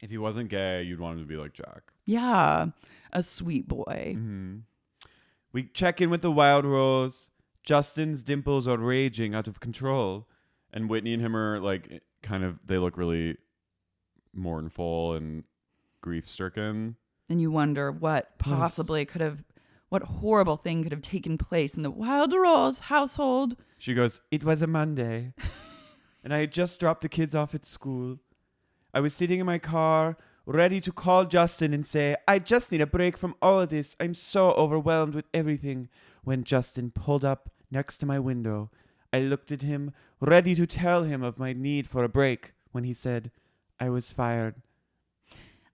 If he wasn't gay, you'd want him to be like Jack. Yeah, a sweet boy. Mm-hmm. We check in with the Wild Rose. Justin's dimples are raging out of control. And Whitney and him are like kind of, they look really mournful and grief-stricken. And you wonder what possibly what horrible thing could have taken place in the Wild Rose household. She goes, it was a Monday. And I had just dropped the kids off at school. I was sitting in my car, ready to call Justin and say, I just need a break from all of this. I'm so overwhelmed with everything. When Justin pulled up next to my window, I looked at him, ready to tell him of my need for a break, when he said, I was fired.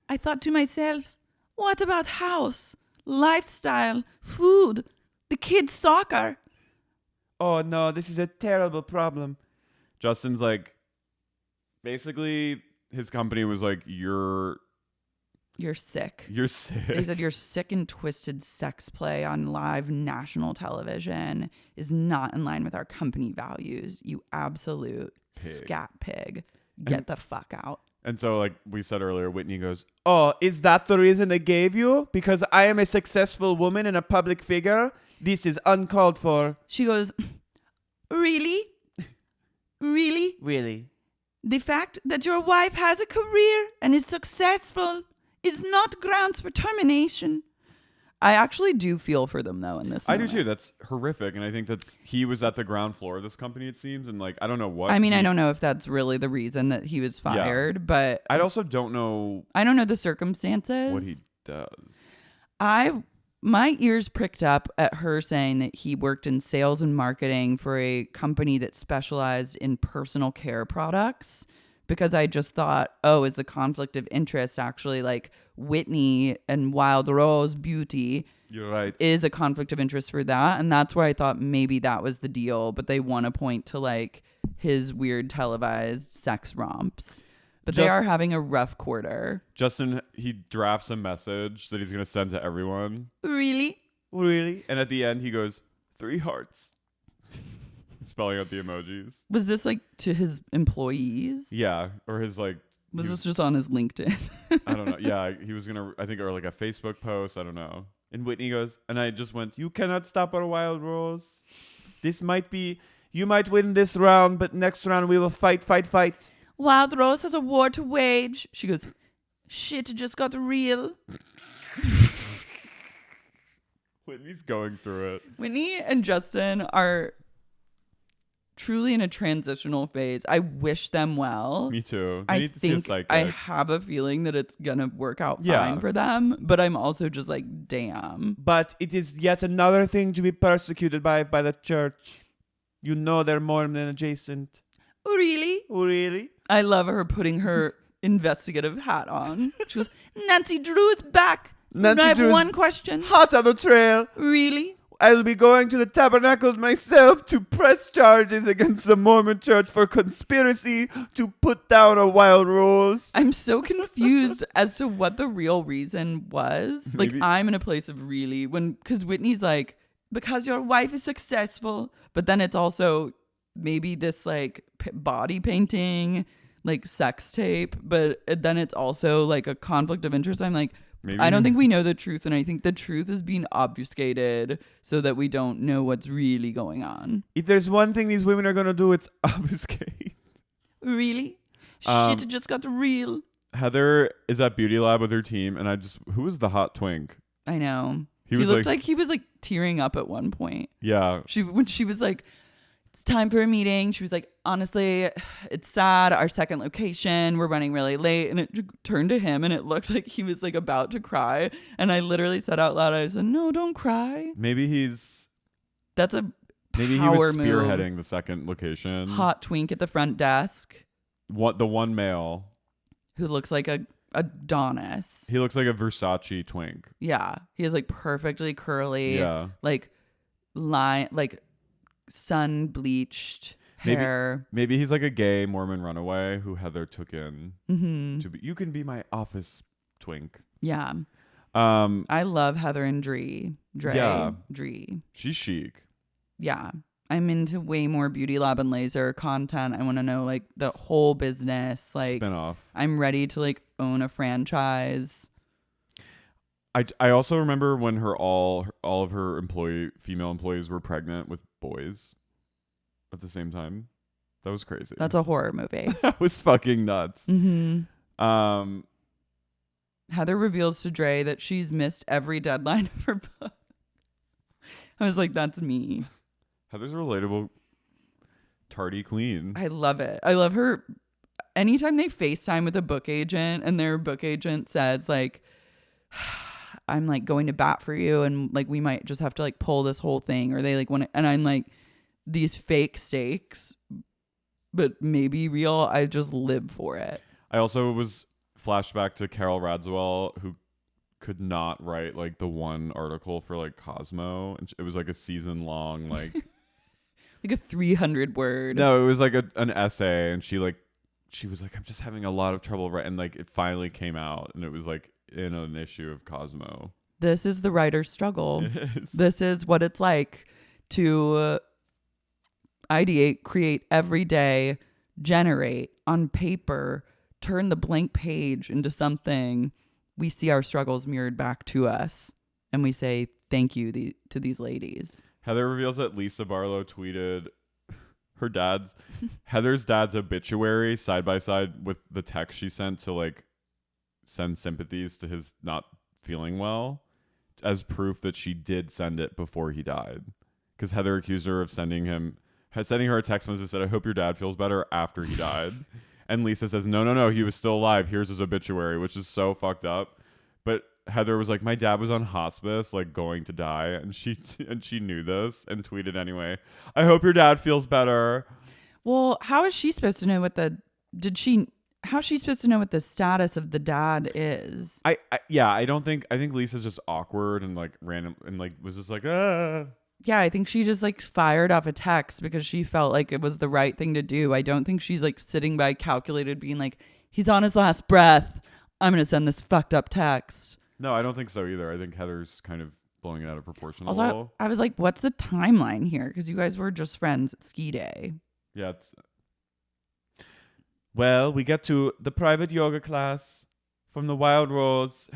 I thought to myself, what about house, lifestyle, food, the kids' soccer? Oh no, this is a terrible problem. Justin's like, basically, his company was like, you're sick. You're sick. They said your sick and twisted sex play on live national television is not in line with our company values. You absolute scat pig. Get the fuck out. And so, like we said earlier, Whitney goes, oh, is that the reason they gave you? Because I am a successful woman and a public figure? This is uncalled for. She goes, really? Really? Really? The fact that your wife has a career and is successful is not grounds for termination. I actually do feel for them, though, in this I moment. do, too. That's horrific. And I think he was at the ground floor of this company, it seems. And, like, I don't know what. I mean, I don't know if that's really the reason that he was fired, but I also don't know. I don't know the circumstances. What he does. My ears pricked up at her saying that he worked in sales and marketing for a company that specialized in personal care products, because I just thought, oh, is the conflict of interest actually like Whitney and Wild Rose Beauty? You're right. Is a conflict of interest for that. And that's where I thought maybe that was the deal, but they want to point to like his weird televised sex romps. But they are having a rough quarter. Justin, he drafts a message that he's going to send to everyone. Really? Really? And at the end, he goes, 3 hearts. Spelling out the emojis. Was this like to his employees? Yeah. Or his like... Was this just on his LinkedIn? I don't know. Yeah, he was going to, I think, or like a Facebook post. I don't know. And Whitney goes, and I just went, you cannot stop our Wild Rose. This might be, you might win this round, but next round we will fight. Wild Rose has a war to wage. She goes, shit just got real. Whitney's going through it. Whitney and Justin are truly in a transitional phase. I wish them well. Me too. I think I have a feeling that it's going to work out fine for them, but I'm also just like, damn. But it is yet another thing to be persecuted by the church. You know they're Mormon adjacent. Really? Really? I love her putting her investigative hat on. She goes, Nancy Drew is back. I have one question. Hot on the trail. Really? I'll be going to the tabernacles myself to press charges against the Mormon church for conspiracy to put down a Wild Rose. I'm so confused as to what the real reason was. Like, I'm in a place of really, because Whitney's like, because your wife is successful, but then it's also, maybe this like body painting, like sex tape, but then it's also like a conflict of interest. I'm like, Maybe I don't think we know the truth, and I think the truth is being obfuscated so that we don't know what's really going on. If there's one thing these women are gonna do, it's obfuscate. Really? Shit just got real. Heather is at Beauty Lab with her team, and who was the hot twink? I know. He looked like he was like tearing up at one point. Yeah. When she was like, it's time for a meeting. She was like, honestly, it's sad. Our second location, we're running really late. And it turned to him and it looked like he was like about to cry. And I literally said out loud, I said, no, don't cry. That's a maybe he was spearheading the second location. Hot twink at the front desk. The one male. Who looks like a Adonis. He looks like a Versace twink. Yeah. He has like perfectly curly, like sun bleached hair. Maybe he's like a gay Mormon runaway who Heather took in to be. You can be my office twink. Yeah. I love Heather and Dree. Dree. She's chic. Yeah. I'm into way more Beauty Lab and Laser content. I want to know like the whole business. Like spin-off. I'm ready to like own a franchise. I also remember when all of her female employees were pregnant with boys at the same time. That was crazy. That's a horror movie. That was fucking nuts. Mm-hmm. Heather reveals to Dre that she's missed every deadline of her book. I was like, that's me. Heather's a relatable tardy queen. I love it. I love her. Anytime they FaceTime with a book agent and their book agent says like, I'm like going to bat for you and like we might just have to like pull this whole thing, or they like want to, and I'm like, these fake stakes but maybe real, I just live for it. I also was flashback to Carol Radziwill, who could not write like the one article for like Cosmo, and it was like a season long like like a 300 word. No, it was like an essay, and she was like, I'm just having a lot of trouble writing, and like it finally came out, and it was like in an issue of Cosmo. This is the writer's struggle. This is what it's like to ideate, create every day, generate on paper, turn the blank page into something. We see our struggles mirrored back to us, and we say thank you to these ladies. Heather reveals that Lisa Barlow tweeted Heather's dad's obituary side by side with the text she sent to like send sympathies to his not feeling well, as proof that she did send it before he died. Because Heather accused her of sending her a text message that said, I hope your dad feels better after he died. And Lisa says, no, he was still alive. Here's his obituary, which is so fucked up. But Heather was like, my dad was on hospice, like going to die. And she knew this and tweeted anyway, I hope your dad feels better. Well, how is she supposed to know how's she supposed to know what the status of the dad is? I think Lisa's just awkward and like random and like was just like, Yeah, I think she just like fired off a text because she felt like it was the right thing to do. I don't think she's like sitting by calculated being like, he's on his last breath, I'm going to send this fucked up text. No, I don't think so either. I think Heather's kind of blowing it out of proportion a little. Also, I was like, what's the timeline here? Because you guys were just friends at ski day. Yeah. Well, we get to the private yoga class from the Wild Rose.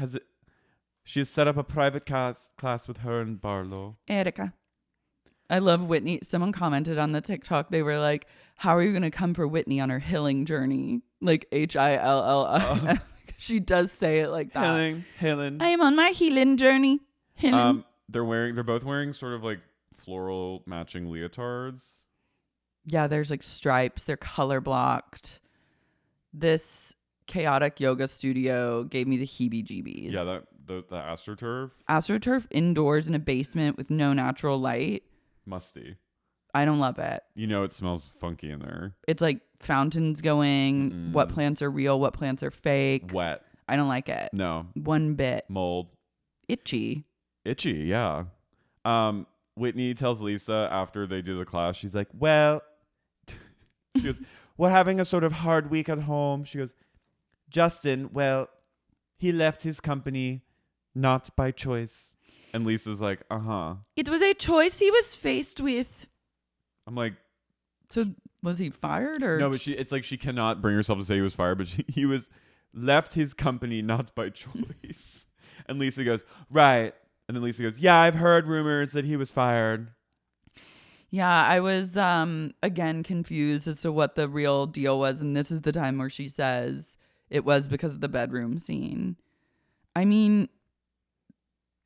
She has set up a private class with her and Barlow. Erica. I love Whitney. Someone commented on the TikTok. They were like, how are you going to come for Whitney on her healing journey? Like Hilli. She does say it like that. Healing. I am on my healing journey. Healing. They're both wearing sort of like floral matching leotards. Yeah, there's like stripes. They're color blocked. This chaotic yoga studio gave me the heebie-jeebies. Yeah, the AstroTurf. AstroTurf indoors in a basement with no natural light. Musty. I don't love it. You know it smells funky in there. It's like fountains going. What plants are real? What plants are fake? Wet. I don't like it. No. One bit. Mold. Itchy, yeah. Whitney tells Lisa after they do the class, she's like, well, she goes, we're having a sort of hard week at home. She goes, Justin, well, he left his company not by choice. And Lisa's like, uh-huh. It was a choice he was faced with. I'm like, So was he fired or No, but it's like she cannot bring herself to say he was fired, but he was left his company not by choice. And Lisa goes, right. And then Lisa goes, yeah, I've heard rumors that he was fired. Yeah, I was again confused as to what the real deal was, and this is the time where she says it was because of the bedroom scene. I mean,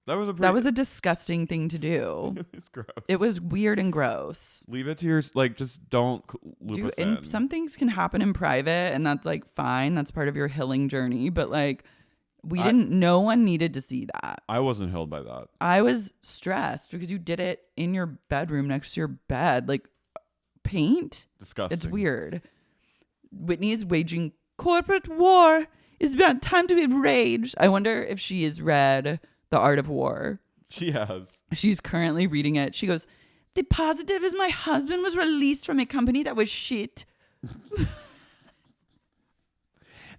that was a disgusting thing to do. It was gross. It was weird and gross. Leave it to your just don't loop us in. And some things can happen in private, and that's like fine. That's part of your healing journey, but like no one needed to see that. I wasn't healed by that. I was stressed because you did it in your bedroom next to your bed. Like, paint? Disgusting. It's weird. Whitney is waging corporate war. It's about time to be enraged. I wonder if she has read The Art of War. She has. She's currently reading it. She goes, the positive is my husband was released from a company that was shit.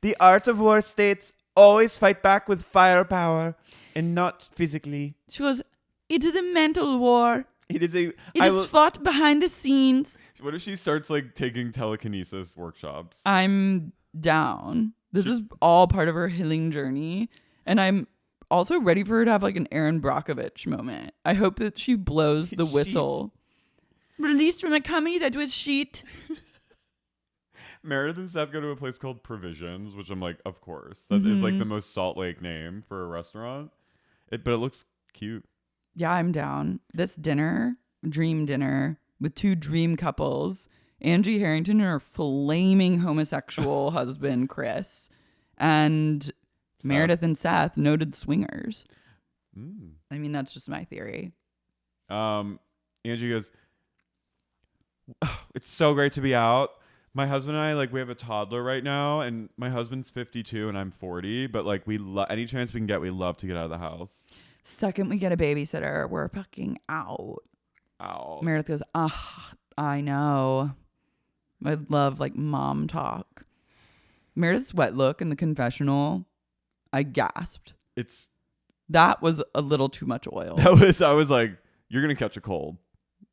The Art of War states, always fight back with firepower and not physically. She goes, it is a mental war. It is fought behind the scenes. What if she starts like taking telekinesis workshops? I'm down. This is all part of her healing journey. And I'm also ready for her to have like an Erin Brockovich moment. I hope that she blows the whistle. Released from a company that was shit. Meredith and Seth go to a place called Provisions, which I'm like, of course. That is like the most Salt Lake name for a restaurant. But it looks cute. Yeah, I'm down. This dinner, dream dinner, with two dream couples, Angie Harrington and her flaming homosexual husband, Chris, and Seth. Meredith and Seth, noted swingers. I mean, that's just my theory. Angie goes, it's so great to be out. My husband and I, like, we have a toddler right now, and my husband's 52 and I'm 40, but like any chance we can get, we love to get out of the house. Second we get a babysitter, we're fucking out. Meredith goes, I know. I love like mom talk. Meredith's wet look in the confessional, I gasped. That was a little too much oil. I was like, you're gonna catch a cold.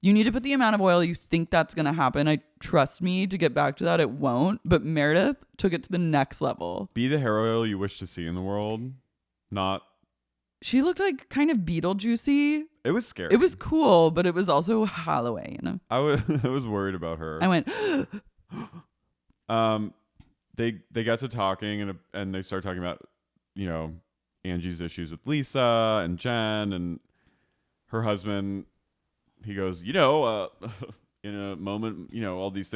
You need to put the amount of oil you think that's going to happen. I trust me to get back to that. It won't. But Meredith took it to the next level. Be the hair oil you wish to see in the world. Not. She looked like kind of Beetlejuicy. It was scary. It was cool, but it was also Halloween. I was worried about her. I went. They got to talking and they start talking about, you know, Angie's issues with Lisa and Jen and her husband. He goes, you know, in a moment, you know, all these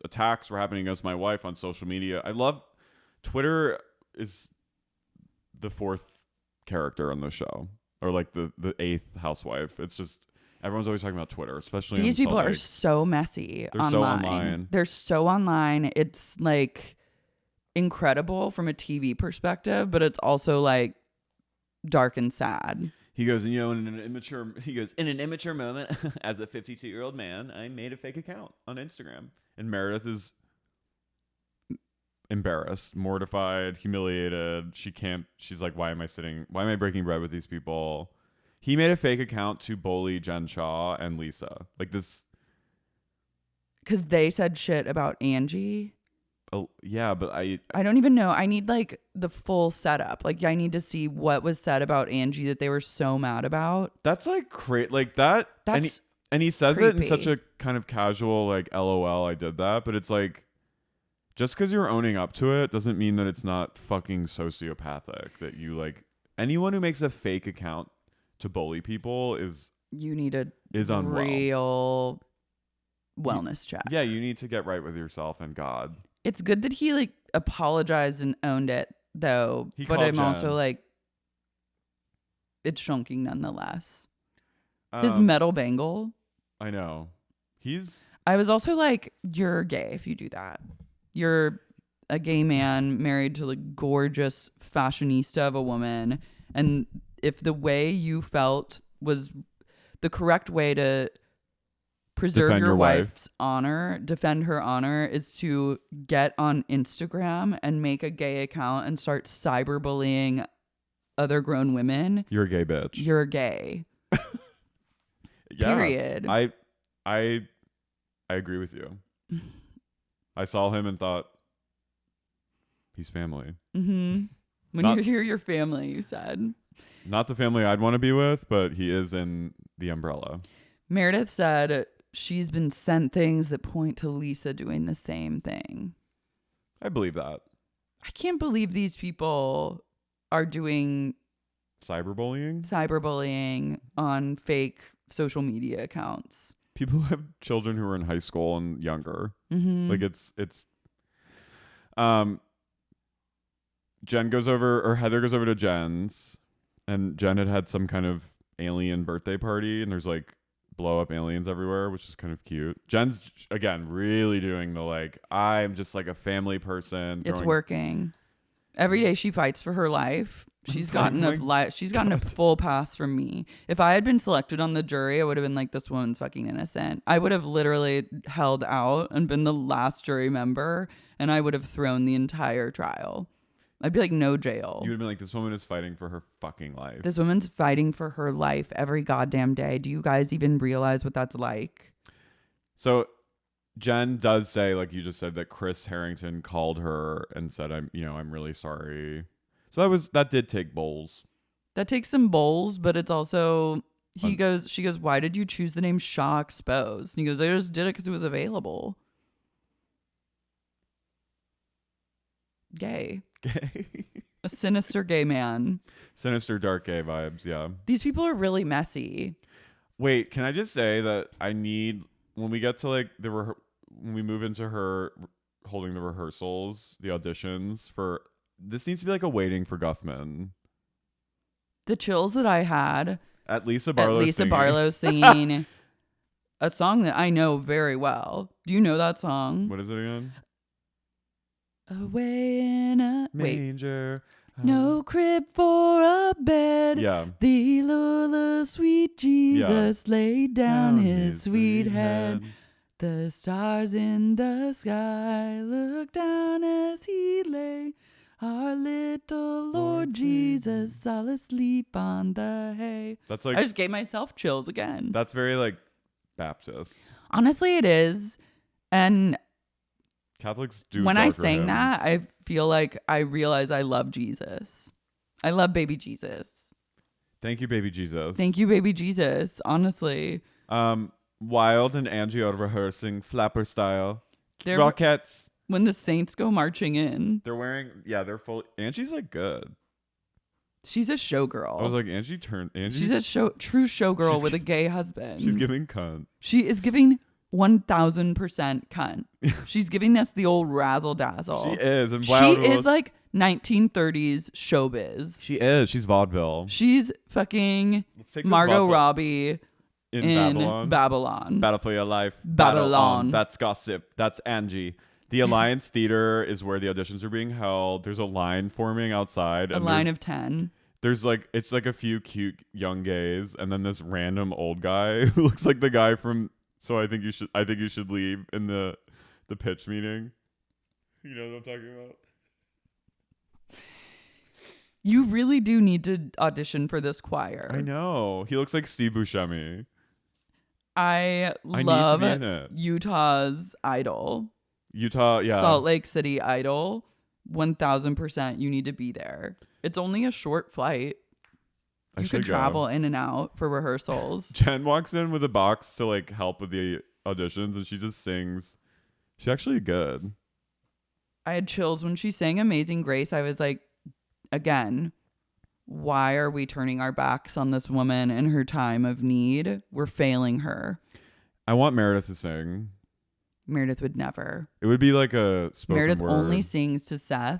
attacks were happening against my wife on social media. I love Twitter is the fourth character on the show, or like the eighth housewife. It's just everyone's always talking about Twitter, especially these people are so messy. They're so online. They're so online. It's like incredible from a TV perspective, but it's also like dark and sad. He goes, you know, in an immature moment, as a 52-year-old man, I made a fake account on Instagram. And Meredith is embarrassed, mortified, humiliated. She's like, why am I breaking bread with these people? He made a fake account to bully Jen Shaw and Lisa. Like this. Because they said shit about Angie. Oh, yeah, but I don't even know. I need like the full setup. Like I need to see what was said about Angie that they were so mad about. That's like crazy. Like that. That's and he says creepy. It in such a kind of casual, like, LOL, I did that. But it's like, just because you're owning up to it doesn't mean that it's not fucking sociopathic. That you like anyone who makes a fake account to bully people is unwell. Real wellness check. Yeah, you need to get right with yourself and God. It's good that he like apologized and owned it though, but I'm also like, it's shocking nonetheless. His metal bangle. I know. I was also like, you're gay if you do that. You're a gay man married to like gorgeous fashionista of a woman, and if the way you felt was the correct way to preserve defend your wife's honor, defend her honor, is to get on Instagram and make a gay account and start cyberbullying other grown women. You're a gay bitch. You're gay. Yeah, period. I agree with you. I saw him and thought, he's family. Mm-hmm. When Not- you hear your family, you said. Not the family I'd want to be with, but he is in the umbrella. Meredith said she's been sent things that point to Lisa doing the same thing. I believe that. I can't believe these people are doing Cyberbullying on fake social media accounts. People have children who are in high school and younger. Mm-hmm. Like it's Jen goes over, or Heather goes over to Jen's, and Jen had some kind of alien birthday party, and there's like blow up aliens everywhere, which is kind of cute. Jen's again really doing the like, I'm just like a family person. It's working. Every day she fights for her life. She's gotten a full pass from me. If I had been selected on the jury, I would have been like, this woman's fucking innocent. I would have literally held out and been the last jury member, and I would have thrown the entire trial. I'd be like, no jail. You would have been like, this woman is fighting for her fucking life. This woman's fighting for her life every goddamn day. Do you guys even realize what that's like? So Jen does say, like you just said, that Chris Harrington called her and said, I'm really sorry. So that did take bowls. That takes some bowls, but it's also, she goes, why did you choose the name Shaw Exposed? And he goes, I just did it because it was available. Gay. A sinister gay man. Sinister dark gay vibes, yeah. These people are really messy. Wait, can I just say that I need, when we get to like when we move into her holding the rehearsals, the auditions for, this needs to be like a waiting for Guffman. The chills that I had at Lisa Barlow singing a song that I know very well. Do you know that song? What is it again? Away in a manger. No crib for a bed. Yeah. The little sweet Jesus laid down his sweet head. The stars in the sky looked down as he lay. Our little Lord Jesus all asleep on the hay. That's like, I just gave myself chills again. That's very like Baptist. Honestly, it is. And Catholics do. When I sang hymns. that, I feel like I realize I love Jesus. I love baby Jesus. Thank you, baby Jesus. Thank you, baby Jesus. Honestly. Wild and Angie are rehearsing flapper style. Rockettes. When the Saints go marching in. They're wearing, they're full. Angie's like good. She's a showgirl. I was like, Angie. She's a true showgirl with a gay husband. She's giving cunt. She is giving 1000% cunt. She's giving us the old razzle dazzle. She is. And she is like 1930s showbiz. She is. She's vaudeville. She's fucking Margot Robbie in Babylon. Battle for your life. Babylon. That's gossip. That's Angie. The Alliance Theater is where the auditions are being held. There's a line forming outside. A line of 10. There's like, it's like a few cute young gays, and then this random old guy who looks like the guy from So I think you should leave in the pitch meeting. You know what I'm talking about? You really do need to audition for this choir. I know. He looks like Steve Buscemi. I love Utah's Idol. Utah, yeah. Salt Lake City Idol. 1000% you need to be there. It's only a short flight. You could travel in and out for rehearsals. Jen walks in with a box to like help with the auditions, and she just sings. She's actually good. I had chills when she sang Amazing Grace. I was like, again, why are we turning our backs on this woman in her time of need? We're failing her. I want Meredith to sing. Meredith would never. It would be like a spoken Meredith word. only sings to Seth.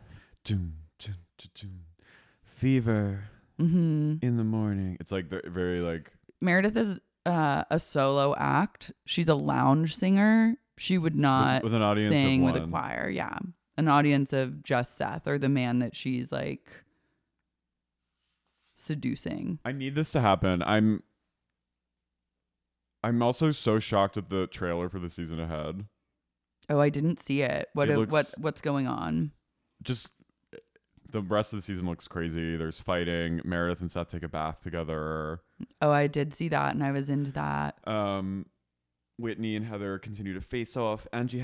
Fever. In the morning. It's like very like. Meredith is a solo act. She's a lounge singer. She would not with an audience sing of with a choir. Yeah, an audience of just Seth or the man that she's like seducing. I need this to happen. I'm also so shocked at the trailer for the season ahead. Oh, I didn't see it. What's going on? Just the rest of the season looks crazy. There's fighting. Meredith and Seth take a bath together. Oh, I did see that, and I was into that. Whitney and Heather continue to face off. Angie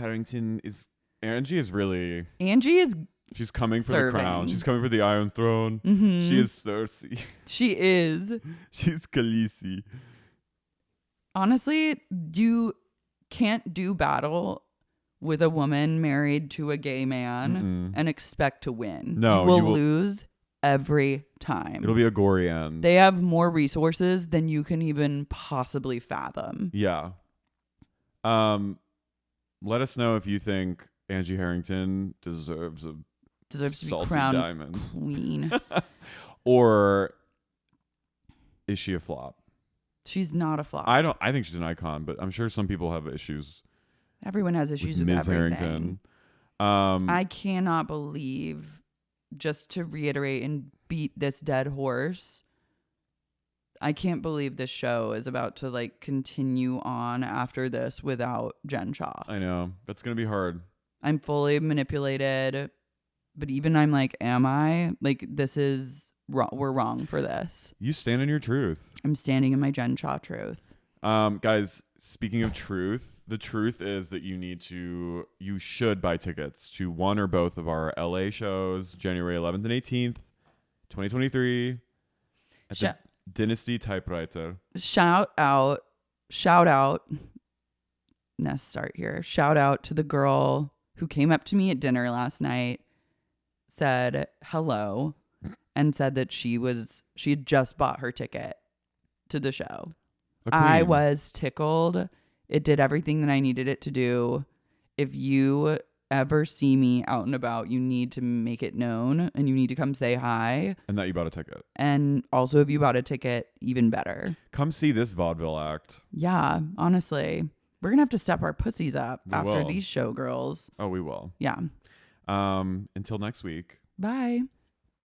is really... Angie is She's coming for serving. the crown. She's coming for the Iron Throne. Mm-hmm. She is Cersei. She is. She's Khaleesi. Honestly, you can't do battle with a woman married to a gay man and expect to win. No, you will lose every time. It'll be a gory end. They have more resources than you can even possibly fathom. Yeah. Let us know if you think Angie Harrington deserves to be crowned diamond queen. Or is she a flop? She's not a flop. I think she's an icon, but I'm sure some people have issues. Everyone has issues with Ms. everything. Harrington. I cannot believe, just to reiterate and beat this dead horse, I can't believe this show is about to like continue on after this without Jen Shah. I know. That's going to be hard. I'm fully manipulated, but even I'm like, am I? Like, this is wrong. We're wrong for this. You stand in your truth. I'm standing in my Jen Shah truth. Guys, speaking of truth, the truth is that you should buy tickets to one or both of our LA shows, January 11th and 18th, 2023, at the Dynasty Typewriter. Shout out. Let's start here. Shout out to the girl who came up to me at dinner last night, said hello, and said that she had just bought her ticket to the show. I was tickled. It did everything that I needed it to do. If you ever see me out and about, you need to make it known and you need to come say hi. And that you bought a ticket. And also, if you bought a ticket, even better. Come see this vaudeville act. Yeah, honestly. We're going to have to step our pussies up after these showgirls. Oh, we will. Yeah. Until next week. Bye.